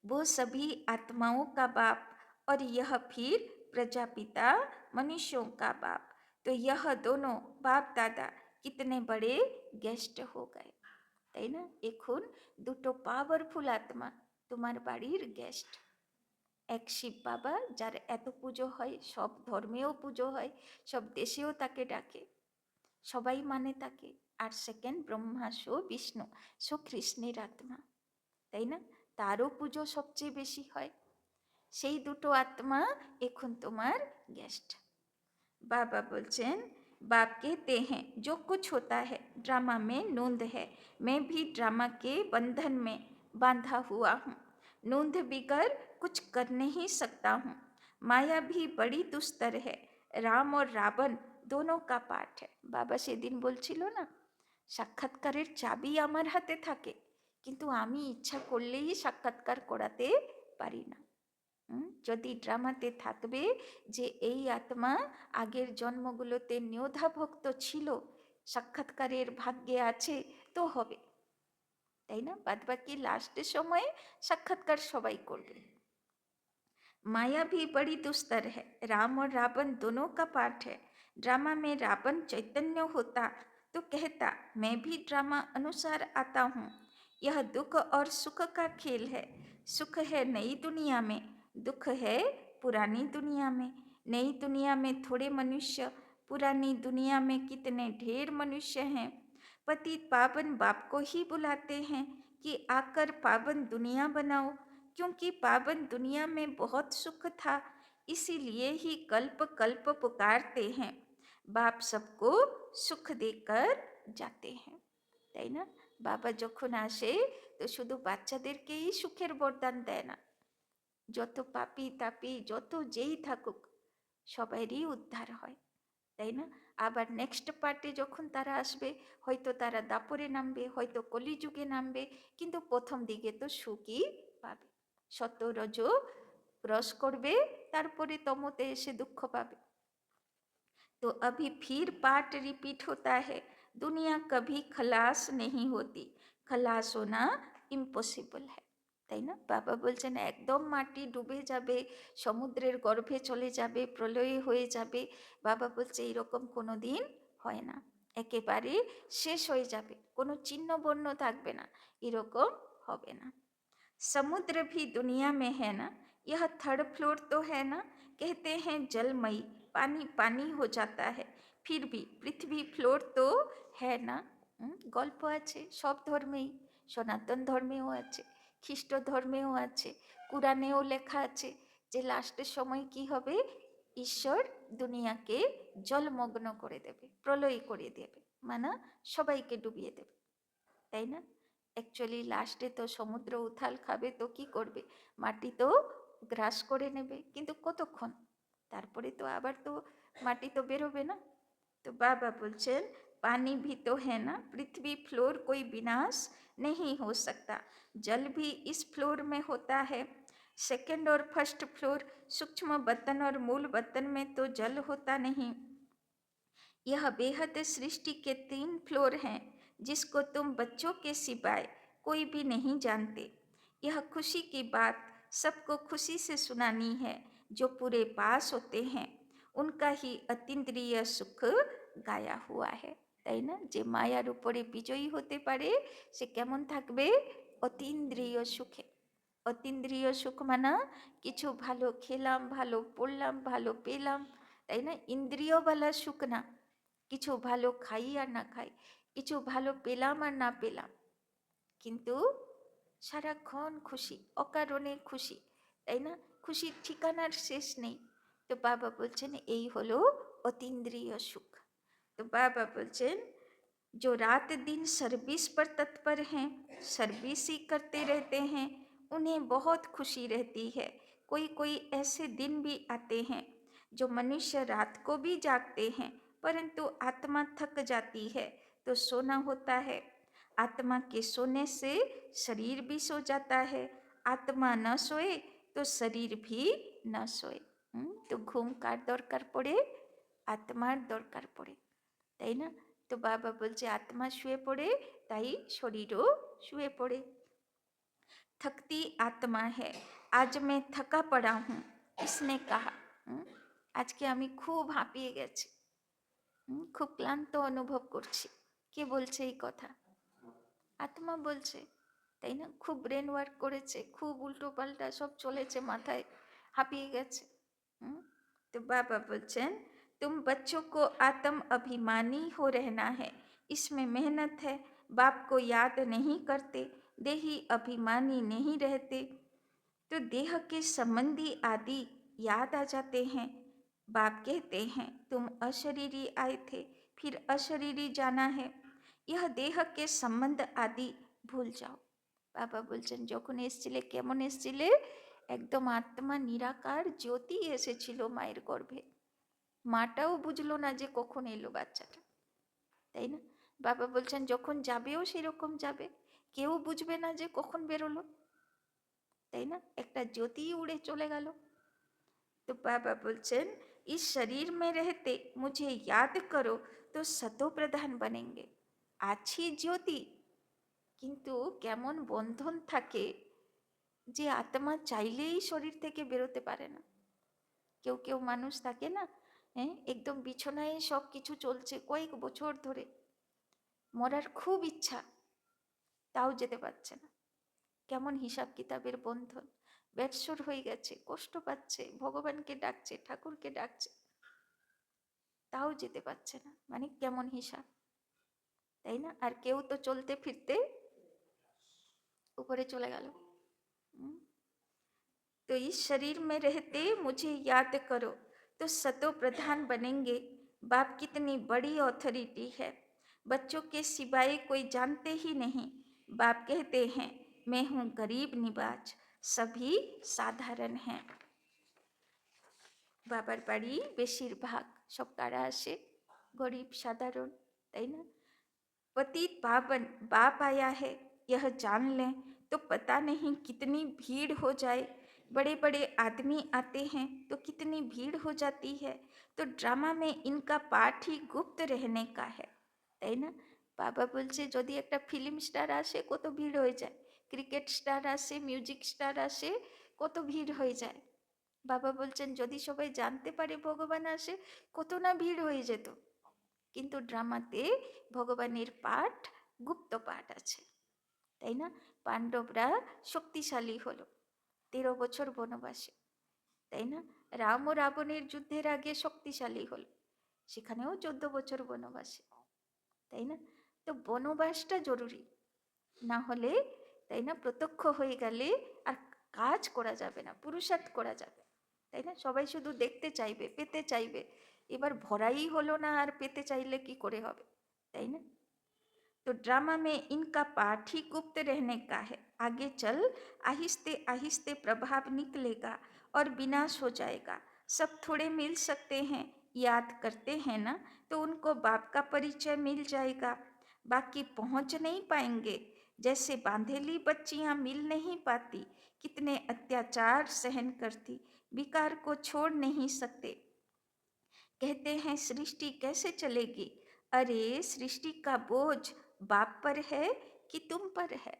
वो सभी आत्माओं का बाप और यह फिर प्रजापिता मनुष्यों का बाप। तो यह दोनों बाप दादा कितने बड़े गेस्ट हो गए, তাই না? এখন দুটো পাওয়ারফুল আত্মা তোমার বাড়ির গেস্ট। এক শিব বাবা যার এত পুজো হয়, সব ধর্মেও পুজো হয়, সব দেশেও তাকে ডাকে, সবাই মানে তাকে। আর সেকেন্ড ব্রহ্মা সো বিষ্ণু সো কৃষ্ণের আত্মা, তাই না? তারও পুজো সবচেয়ে বেশি হয়। সেই দুটো আত্মা এখন তোমার গেস্ট। बाबा बोलचेन बाप कहते हैं जो कुछ होता है ड्रामा में नूंद है, मैं भी ड्रामा के बंधन में बांधा हुआ हूँ, नूंद बिगर कुछ कर नहीं सकता हूँ। माया भी बड़ी दुस्तर है, राम और रावण दोनों का पाठ है। बाबा সেদিন বলছিল না, সাক্ষাৎকারের চাবি আমার হাতে থাকে, কিন্তু আমি ইচ্ছা করলেই সাক্ষাৎকার করাতে পারি না। যদি ড্রামাতে থাকবে যে এই আত্মা আগের জন্মগুলোতে নিয়োধা ভক্ত ছিল, সাক্ষাৎকারের ভাগ্যে আছে, তো হবে, তাই না? বাদবাকি লাস্টের সময়ে সাক্ষাৎকার সবাই করবে। माया भी बड़ी दुस्तर है, राम और रावण दोनों का पाठ है। ड्रामा में रावण चैतन्य होता तो कहता मैं भी ड्रामा अनुसार आता हूँ। यह दुख और सुख का खेल है, सुख है नई दुनिया में, दुख है पुरानी दुनिया में। नई दुनिया में थोड़े मनुष्य, पुरानी दुनिया में कितने ढेर मनुष्य हैं। पतित पावन बाप को ही बुलाते हैं कि आकर पावन दुनिया बनाओ, क्योंकि पावन दुनिया में बहुत सुख था, इसीलिए ही कल्प कल्प पुकारते हैं। बाप सबको सुख देकर जाते हैं, তাই না? বাবা যখন আসে তো শুধু বাচ্চাদেরকেই সুখের বরদান দেয় না, যত পাপি তাপি যত যেই থাকুক সবাইরই উদ্ধার হয়, তাই না? আবার নেক্সট পার্টে যখন তারা আসবে হয়তো তারা দাপরে নামবে, হয়তো কলিযুগে নামবে, কিন্তু প্রথম দিকে তো সুখই পাবে। সত রজ রস করবে, তারপরে তমতে এসে দুঃখ পাবে। तो अभी फिर पार्ट रिपीट होता है, दुनिया कभी खलास नहीं होती, खलास होना इम्पॉसिबल है, তাই না? বাবা বলছেন একদম মাটি ডুবে যাবে, সমুদ্রের গর্ভে চলে যাবে, প্রলয় হয়ে যাবে। বাবা বলছে এইরকম কোনো দিন হয় না, একেবারে শেষ হয়ে যাবে, কোনো চিহ্ন বর্ণ থাকবে না, এরকম হবে না। समुद्र भी दुनिया में है ना, यह थर्ड फ्लोर तो है ना, कहते हैं जलमयी, पानी पानी हो जाता है, फिर भी पृथ्वी फ्लोर तो है ना। গল্প আছে সব ধর্মেই, সনাতন ধর্মেও আছে, খ্রিস্ট ধর্মেও আছে, কুরআনেও লেখা আছে যে লাস্টের সময় কি হবে, ঈশ্বর দুনিয়াকে জলমগ্ন করে দেবে, প্রলয় করে দেবে, মানে সবাইকে ডুবিয়ে দেবে, তাই না? অ্যাকচুয়ালি লাস্টে তো সমুদ্র উথাল খাবে, তো কি করবে, মাটি তো গ্রাস করে নেবে, কিন্তু কতক্ষণ, তারপরে তো আবার তো মাটি তো বেরোবে না। तो बाबा बोलचेन पानी भी तो है ना, पृथ्वी फ्लोर कोई विनाश नहीं हो सकता, जल भी इस फ्लोर में होता है। सेकंड और फर्स्ट फ्लोर सूक्ष्म बतन और मूल बतन में तो जल होता नहीं। यह बेहद सृष्टि के 3 फ्लोर हैं, जिसको तुम बच्चों के सिवाय कोई भी नहीं जानते। यह खुशी की बात सबको खुशी से सुनानी है, जो पूरे पास होते हैं उनका ही अतीन्द्रिय सुख গায়া হুয়া है, তাই না? যে মায়ার উপরে বিজয়ী হতে পারে সে কেমন থাকবে, অতীন্দ্রিয় সুখে। অতীন্দ্রিয় সুখ মানে কিছু ভালো খেলাম, ভালো পড়লাম, ভালো পেলাম, তাই না? ইন্দ্রিয় বালা সুখ না, কিছু ভালো খাই আর না খাই, কিছু ভালো পেলাম আর না পেলাম, কিন্তু সারাক্ষণ খুশি, অকারণে খুশি, তাই না? খুশির ঠিকানার শেষ নেই। তো বাবা বলছেন এই হলো অতীন্দ্রিয় সুখ। তো বাবা বলছেন जो रात दिन सर्विस पर तत्पर हैं, सर्विस ही करते रहते हैं, उन्हें बहुत खुशी रहती है। कोई कोई ऐसे दिन भी आते हैं जो मनुष्य रात को भी जागते हैं, परंतु आत्मा थक जाती है तो सोना होता है। आत्मा के सोने से शरीर भी सो जाता है, आत्मा न सोए तो शरीर भी न सोए। तो घूम काट दरकार पड़े, आत्मार दरकार पड़े, তাই না? তো বাবা বলছে আত্মা শুয়ে পড়ে তাই শরীরও শুয়ে পড়ে। थकती आत्मा है, आज मैं थका पड़ा हूँ, किसने कहा? আজকে আমি খুব হাঁপিয়ে গেছি, খুব ক্লান্ত অনুভব করছি, কে বলছে এই কথা? আত্মা বলছে, তাই না? খুব ব্রেন ওয়ার্ক করেছে, খুব উল্টো পাল্টা সব চলেছে মাথায়, হাঁপিয়ে গেছে। तो बाबा बोलचन तुम बच्चों को आत्म अभिमानी हो रहना है, इसमें मेहनत है। बाप को याद नहीं करते, देही अभिमानी नहीं रहते, तो देह के संबंधी आदि याद आ जाते हैं। बाप कहते हैं तुम अशरीरी आए थे, फिर अशरीरी जाना है, यह देह के संबंध आदि भूल जाओ। बाबा बोलचन যখন এসেছিলে কেমন এসেছিলে? একদম আত্মা নিরাকার জ্যোতি এসেছিল মায়ের গর্ভে, মাটাও বুঝলো না যে কখন এলো বাচ্চাটা, তাই না? বাবা বলছেন যখন যাবেও সেরকম যাবে, কেউ বুঝবে না যে কখন বেরোলো, তাই না? একটা জ্যোতি উড়ে চলে গেল। তো বাবা বলছেন इस शरीर में रहते मुझे याद करो तो सतो प्रधान बनेंगे। আছি জ্যোতি, কিন্তু কেমন বন্ধন থাকে যে আত্মা চাইলেই শরীর থেকে বেরোতে পারে না। কেউ কেউ মানুষ থাকে না, হ্যাঁ, একদম বিছানায় সব কিছু চলছে কয়েক বছর ধরে, মরার খুব ইচ্ছা, তাও যেতে পারছে না। কেমন হিসাব কিতাবের বন্ধন, বেডসোর হয়ে গেছে, কষ্ট পাচ্ছে, ভগবানকে ডাকছে, ঠাকুরকে ডাকছে, তাও যেতে পারছে না, মানে কেমন হিসাব, তাই না? আর কেউ তো চলতে ফিরতে উপরে चले गल। तो इस शरीर में रहते मुझे याद करो तो सतो प्रधान बनेंगे। बाप कितनी बड़ी ऑथोरिटी है, बच्चों के सिवाय कोई जानते ही नहीं। बाप कहते हैं मैं हूँ गरीब निवाज, सभी साधारण हैं। बाबार बाड़ी बेशिरभाग सब कारा आसे गरीब साधारण, ताई ना? पतित पावन बाप आया है यह जान लें तो पता नहीं कितनी भीड़ हो जाए। बड़े बड़े आदमी आते हैं तो कितनी भीड़ हो जाती है, तो ड्रामा में इनका पाठ ही गुप्त रहने का है, ताई ना? बाबा बोलছে যদি একটা ফিল্ম স্টার আসে কত ভিড় হয়ে যায়, ক্রিকেট স্টার আসে, মিউজিক স্টার আসে, কত ভিড় হয়ে যায়। বাবা বলছেন যদি সবাই জানতে পারে ভগবান আসে কত না ভিড় হয়ে যেত, কিন্তু ড্রামাতে ভগবানের পাঠ গুপ্ত পাঠ আছে, তাই না? পাণ্ডবরা শক্তিশালী হলো 13 বছর বনবাসে, তাই না? রাম ও রাবণের যুদ্ধের আগে শক্তিশালী হলো, সেখানেও 14 বছর বনবাসে, তাই না? তো বনবাসটা জরুরি, না হলে, তাই না, প্রত্যক্ষ হয়ে গেলে আর কাজ করা যাবে না, পুরুষার্থ করা যাবে, তাই না? সবাই শুধু দেখতে চাইবে, পেতে চাইবে, এবার ভরাই হলো না আর পেতে চাইলে কি করে হবে, তাই না? तो ड्रामा में इनका पाठ ही गुप्त रहने का है, आगे चल आहिस्ते आहिस्ते प्रभाव निकलेगा और विनाश हो जाएगा। सब थोड़े मिल सकते हैं, याद करते हैं ना, तो उनको बाप का परिचय मिल जाएगा, बाकी पहुंच नहीं पाएंगे। जैसे बांधेली बच्चियां मिल नहीं पाती, कितने अत्याचार सहन करती, विकार को छोड़ नहीं सकते। कहते हैं सृष्टि कैसे चलेगी, अरे सृष्टि का बोझ बाप पर है कि तुम पर है।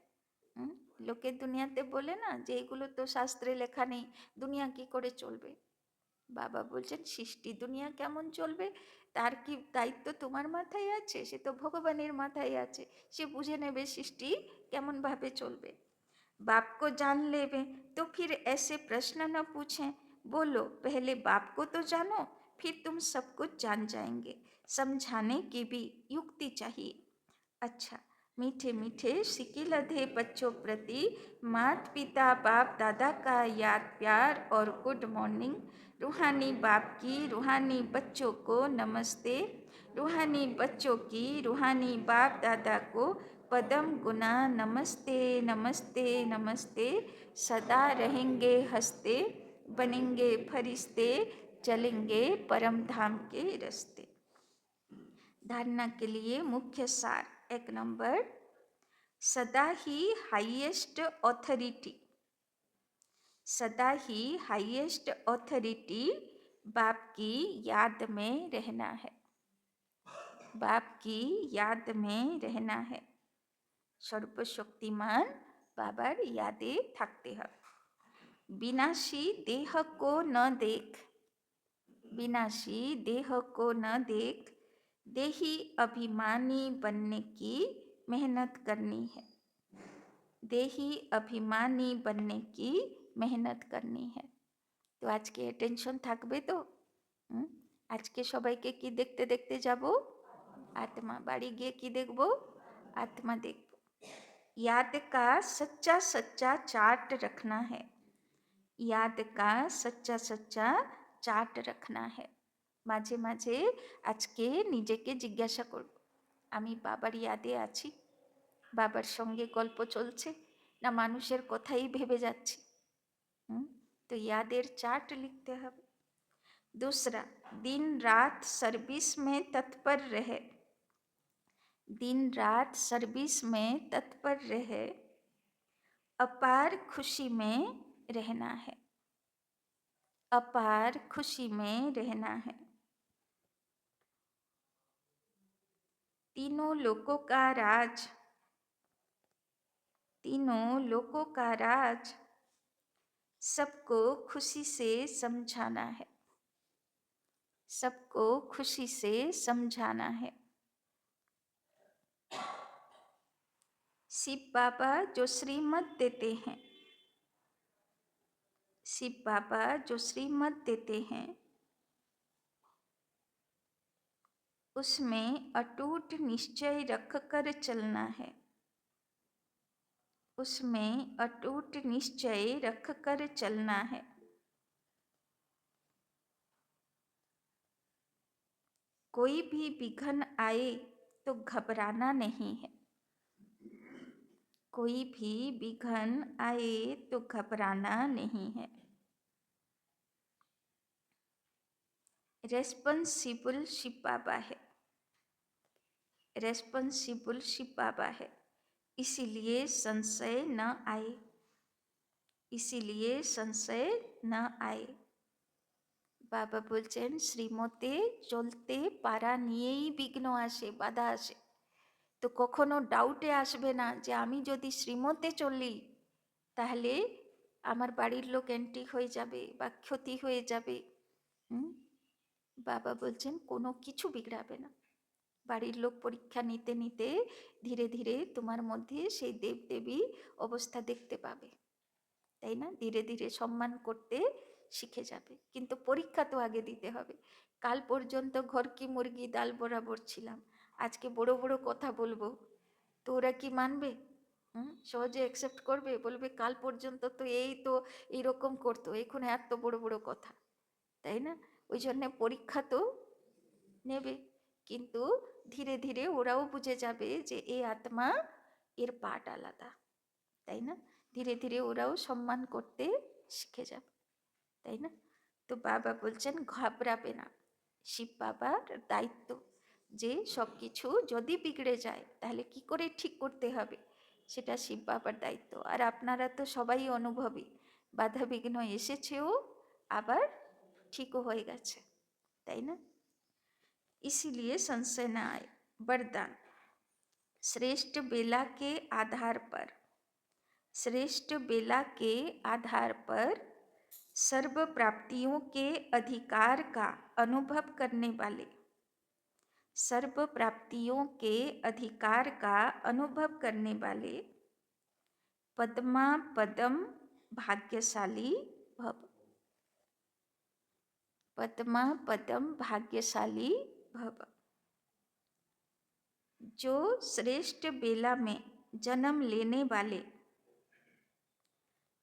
লোকে দুনিয়াতে বলে না যে এগুলো তো শাস্ত্রে লেখা নেই, দুনিয়া কি করে চলবে? বাবা বলছেন সৃষ্টি দুনিয়া কেমন চলবে তার কি দায়িত্ব তোমার মাথায় আছে? সে তো ভগবানের মাথায় আছে, সে বুঝে নেবে সৃষ্টি কেমন ভাবে চলবে। बाप को जान लेवे तो फिर ऐसे प्रश्न न पूछें, बोलो पहले बाप को तो जानो फिर तुम सब कुछ जान जाएंगे। समझाने की भी युक्ति चाहिए। अच्छा, मीठे मीठे सिक्के लधे बच्चों प्रति माता पिता बाप दादा का याद प्यार और गुड मॉर्निंग। रूहानी बाप की रूहानी बच्चों को नमस्ते। रूहानी बच्चों की रूहानी बाप दादा को पदम गुना नमस्ते नमस्ते नमस्ते। सदा रहेंगे हंसते, बनेंगे फरिश्ते, चलेंगे परम धाम के रास्ते। धारणा के लिए मुख्य सार। 1 नंबर, सदा ही हाईएस्ट ऑथोरिटी, सदा ही हाईएस्ट ऑथोरिटी बाप की याद में रहना है, बाप की याद में रहना है। सर्वशक्तिमान बाबार यादे থাকতে হবে। विनाशी देह को न देख, विनाशी देह को न देख, देही अभिमानी बनने की मेहनत करनी है, देही अभिमानी बनने की मेहनत करनी है। तो आज के टेंशन থাকবে তো? আজকে সবাইকে কি দেখতে দেখতে যাব? आत्मा। बाड़ी गए की देखबो? आत्मा देखबो। याद का सच्चा सच्चा चार्ट रखना है, याद का सच्चा सच्चा चार्ट रखना है। মাঝে মাঝে আজকে নিজেকে জিজ্ঞাসা করব, আমি বাবার ইয়াদে আছি, বাবার সঙ্গে গল্প চলছে, না মানুষের কথাই ভেবে যাচ্ছি। तो यादेर चार्ट लिखते हैं। दूसरा, दिन रात सर्विस में तत्पर रहे, दिन रात सर्विस में तत्पर रहे, अपार खुशी में रहना है, अपार खुशी में रहना है। तीनों लोकों का राज, तीनों लोकों का राज सबको खुशी से समझाना है, सबको खुशी से समझाना है। शिव बाबा जो श्रीमत देते हैं, शिव बाबा जो श्रीमत देते हैं, उसमें अटूट निश्चय रखकर चलना है, उसमें अटूट निश्चय रखकर चलना है। कोई भी विघ्न आए तो घबराना नहीं है, कोई भी विघ्न आए तो घबराना नहीं है। रेस्पॉन्सिबल शिव बाबा है, रेस्पॉन्सिबल शिव बाबा है, इसीलिए संशय न आए, इसीलिए संशय न आए। बाबा बोलছেন শ্রীমতে চলতে পারা নিয়েই বিঘ্ন আসে, বাধা আসে। তো কখনো ডাউটে আসবে না যে আমি যদি শ্রীমতে চলি তাহলে আমার বাড়ির লোক এন্ট্রি হয়ে যাবে বা ক্ষতি হয়ে যাবে। বাবা বলছেন কোনো কিছু বিগড়াবে না। বাড়ির লোক পরীক্ষা নিতে নিতে ধীরে ধীরে তোমার মধ্যে সেই দেবদেবী অবস্থা দেখতে পাবে, তাই না? ধীরে ধীরে সম্মান করতে শিখে যাবে, কিন্তু পরীক্ষা তো আগে দিতে হবে। কাল পর্যন্ত ঘর কি মুরগি ডাল বরাবর ছিলাম, আজকে বড় বড় কথা বলবো, তো ওরা কি মানবে? সহজে অ্যাকসেপ্ট করবে? বলবে কাল পর্যন্ত তো এইরকম করতো, এখন এত বড় বড় কথা, তাই না? ওই জন্যে পরীক্ষা তো নেবে, কিন্তু ধীরে ধীরে ওরাও বুঝে যাবে যে এই আত্মা, এর পাঠ আলাদা, তাই না? ধীরে ধীরে ওরাও সম্মান করতে শিখে যাবে, তাই না? তো বাবা বলছেন ঘাবড়াবে না। শিব বাবার দায়িত্ব যে সব কিছু যদি বিগড়ে যায় তাহলে কি করে ঠিক করতে হবে, সেটা শিব বাবার দায়িত্ব। আর আপনারা তো সবাই অনুভবী, বাধা বিঘ্ন এসেছেও আবার ঠিকও হয়ে গেছে, তাই না? इसीलिए संशय न आए। वरदान, श्रेष्ठ बेला के आधार पर, श्रेष्ठ बेला के आधार पर सर्व प्राप्तियों के अधिकार का अनुभव करने वाले, सर्व प्राप्तियों के अधिकार का अनुभव करने वाले पद्मा पदम भाग्यशाली भव। पद्मा पदम भाग्यशाली भव। जो श्रेष्ठ बेला में जन्म लेने वाले,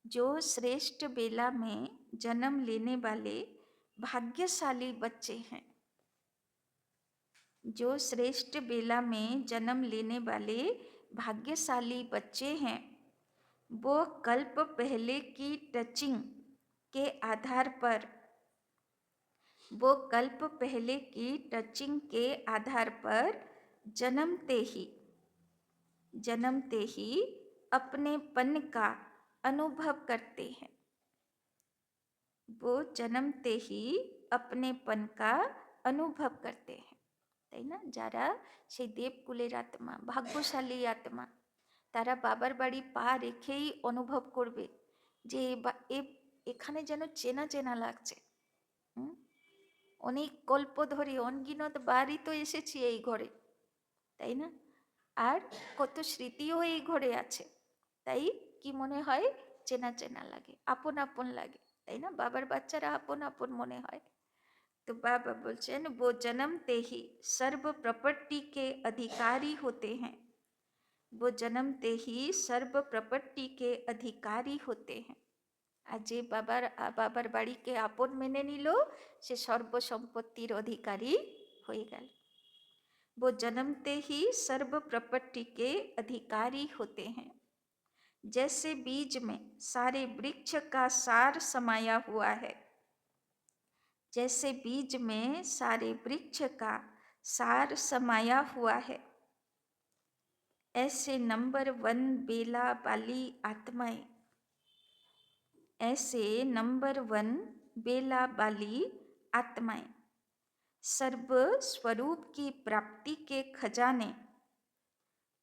जो श्रेष्ठ बेला में जन्म लेने वाले भाग्यशाली बच्चे हैं, जो श्रेष्ठ बेला में जन्म लेने वाले भाग्यशाली बच्चे हैं, वो कल्प पहले की टचिंग के आधार पर, वो कल्प पहले की टचिंग के आधार पर जन्मते ही अपनेपन का अनुभव करते हैं। वो जन्मते ही अपनेपन का अनुभव करते हैं, তাই না? যারা সেই দেবকুলের আত্মা, ভাগ্যশালী আত্মা, তারা বাবার বাড়ি পা রেখেই অনুভব করবে যে এখানে যেন চেনা চেনা লাগছে। অনেক কল্প ধরে অনগিনত বারই তো এসেছি এই ঘরে, তাই না? আর কত স্মৃতিও এই ঘরে আছে, তাই কি মনে হয়? চেনা চেনা লাগে, আপন আপন লাগে, তাই না? বাবার বাচ্চারা আপন আপন মনে হয়। तो बाबा बोलते हैं वो जन्मते ही सर्व प्रॉपर्टी के अधिकारी होते हैं, वो जन्मते ही सर्व प्रॉपर्टी के अधिकारी होते हैं। আর যে বাবার বাড়িকে আপন মেনে নিল সে সর্বসম্পত্তির অধিকারী হয়ে গেল। वो जन्मते ही सर्व प्रॉपर्टी के अधिकारी होते हैं। जैसे बीज में सारे वृक्ष का सार समाया हुआ है, जैसे बीज में सारे वृक्ष का सार समाया हुआ है, ऐसे नंबर 1 बेला वाली आत्माएं, ऐसे नंबर 1 बेला वाली आत्माएं सर्व स्वरूप की प्राप्ति के खजाने,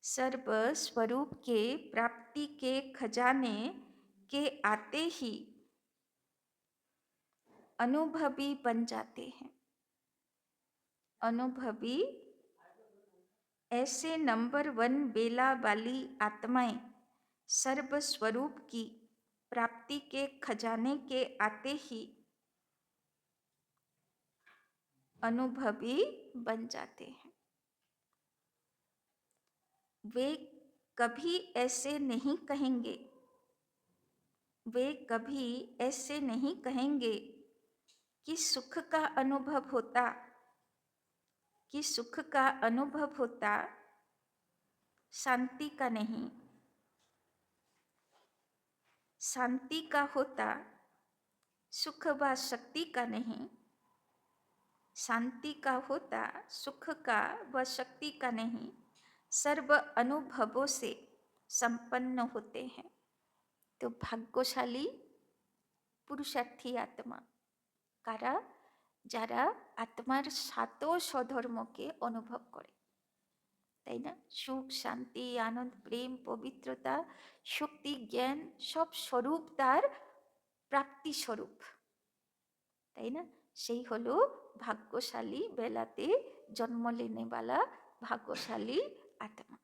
सर्व स्वरूप के प्राप्ति के खजाने के आते ही अनुभवी बन जाते हैं। अनुभवी, ऐसे नंबर 1 बेला वाली आत्माएं सर्व स्वरूप की प्राप्ति के खजाने के आते ही अनुभवी बन जाते हैं। वे कभी ऐसे नहीं कहेंगे, वे कभी ऐसे नहीं कहेंगे कि सुख का अनुभव होता, कि सुख का अनुभव होता शांति का नहीं, शांति का होता सुख व शक्ति का नहीं, शांति का होता सुख का व शक्ति का नहीं, सर्व अनुभवों से संपन्न होते हैं। तो भाग्यशाली पुरुषार्थी आत्मा কারা? যারা আত্মার সাত স্বধর্মকে অনুভব করে, তাই না? সুখ, শান্তি, আনন্দ, প্রেম, পবিত্রতা, শক্তি, জ্ঞান সব স্বরূপ তার প্রাপ্তি স্বরূপ, তাই না? সেই হলো ভাগ্যশালী বেলাতে জন্ম লেনেওয়ালা भाग्यशाली आत्मा।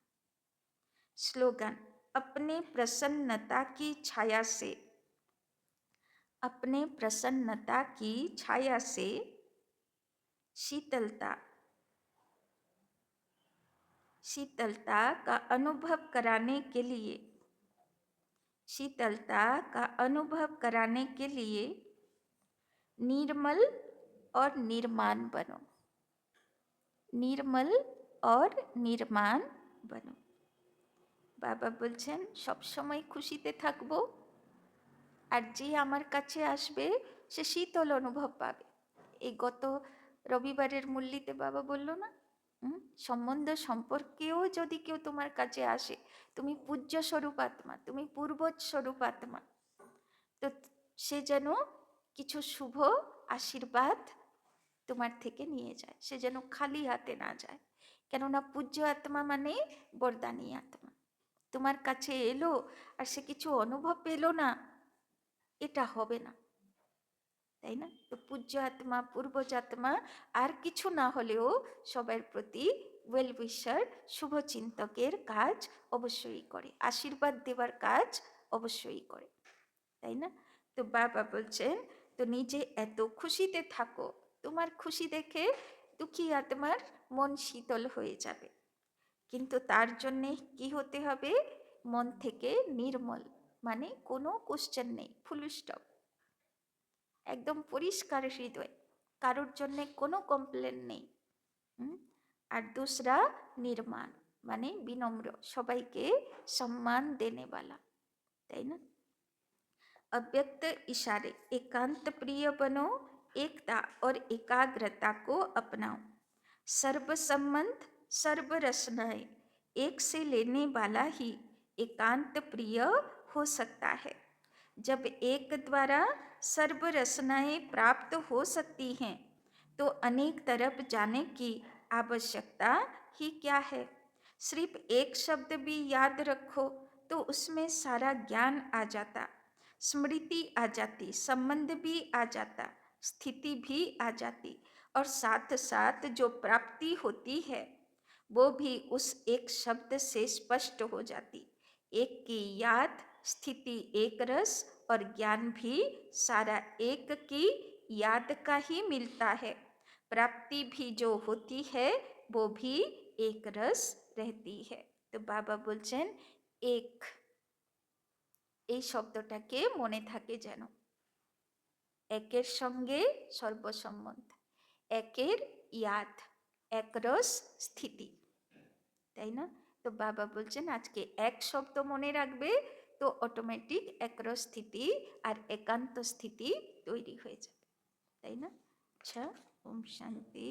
स्लोगन, अपने प्रसन्नता की छाया से, अपने प्रसन्नता की छाया से शीतलता, शीतलता का अनुभव कराने के लिए, शीतलता का अनुभव कराने के लिए निर्मल और निर्माण बनो, निर्मल और निर्माण बनो। बाबा बोलছেন सब समय खुशीते থাকবো, আর যে আমার কাছে আসবে সে শীতল অনুভব পাবে। এই গত রবিবারের মুরলিতে বাবা বলল না, সম্বন্ধ সম্পর্কেও যদি কেউ তোমার কাছে আসে, তুমি পূজ্য স্বরূপ আত্মা, তুমি পূর্বজ স্বরূপ আত্মা, তো সে যেন কিছু শুভ আশীর্বাদ তোমার থেকে নিয়ে যায়, সে যেন খালি হাতে না যায়। কেননা পূজ্য আত্মা মানে বরদানী আত্মা। তোমার কাছে এলো আর সে কিছু অনুভব পেলো না, এটা হবে না, তাই না? তো পূজ্য আত্মা, পূর্বজ আত্মা আর কিছু না হলেও সবার প্রতি ওয়েল উইশার, শুভচিন্তকের কাজ অবশ্যই করে, আশীর্বাদ দেওয়ার কাজ অবশ্যই করে, তাই না? তো বাবা বলছেন তো নিজে এত খুশিতে থাকো, তোমার খুশি দেখে দুঃখী আত্মার মন শীতল হয়ে যাবে। কিন্তু তার জন্যে কি হতে হবে? মন থেকে নির্মল, মানে কোনো কোশ্চেন নেই, ফুল স্টপ, একদম পরিষ্কার হৃদয়, কারোর জন্যে কোনো কমপ্লেন নেই। আর दूसरा निर्माण, মানে বিনম্র, সবাইকে সম্মান দেনেওয়ালা, তাই না? अव्यक्त इशारे, एकांत प्रिय बनो, एकता और एकाग्रता को अपनाओ। सर्व संबंध सर्व रसनाएं एक से लेने वाला ही एकांत प्रिय हो सकता है। जब एक द्वारा सर्व रसनाएं प्राप्त हो सकती हैं तो अनेक तरफ जाने की आवश्यकता ही क्या है। सिर्फ एक शब्द भी याद रखो तो उसमें सारा ज्ञान आ जाता, स्मृति आ जाती, संबंध भी आ जाता, स्थिति भी आ जाती, और साथ साथ जो प्राप्ति होती है वो भी उस एक शब्द से स्पष्ट हो जाती। एक की याद, स्थिति एक रस, और ज्ञान भी सारा एक की याद का ही मिलता है। प्राप्ति भी जो होती है वो भी एक रस रहती है। तो बाबा बोलছেন एक, এই শব্দটাকে মনে থাকে যেন। একের সঙ্গে সর্বসম্বন্ধ, একের ইয়াদ, একরস স্থিতি, তাই না? তো বাবা বলছেন আজকে এক শব্দ মনে রাখবে তো অটোমেটিক একরস স্থিতি আর একান্ত স্থিতি তৈরি হয়ে যাবে, তাই না? আচ্ছা, ওম শান্তি।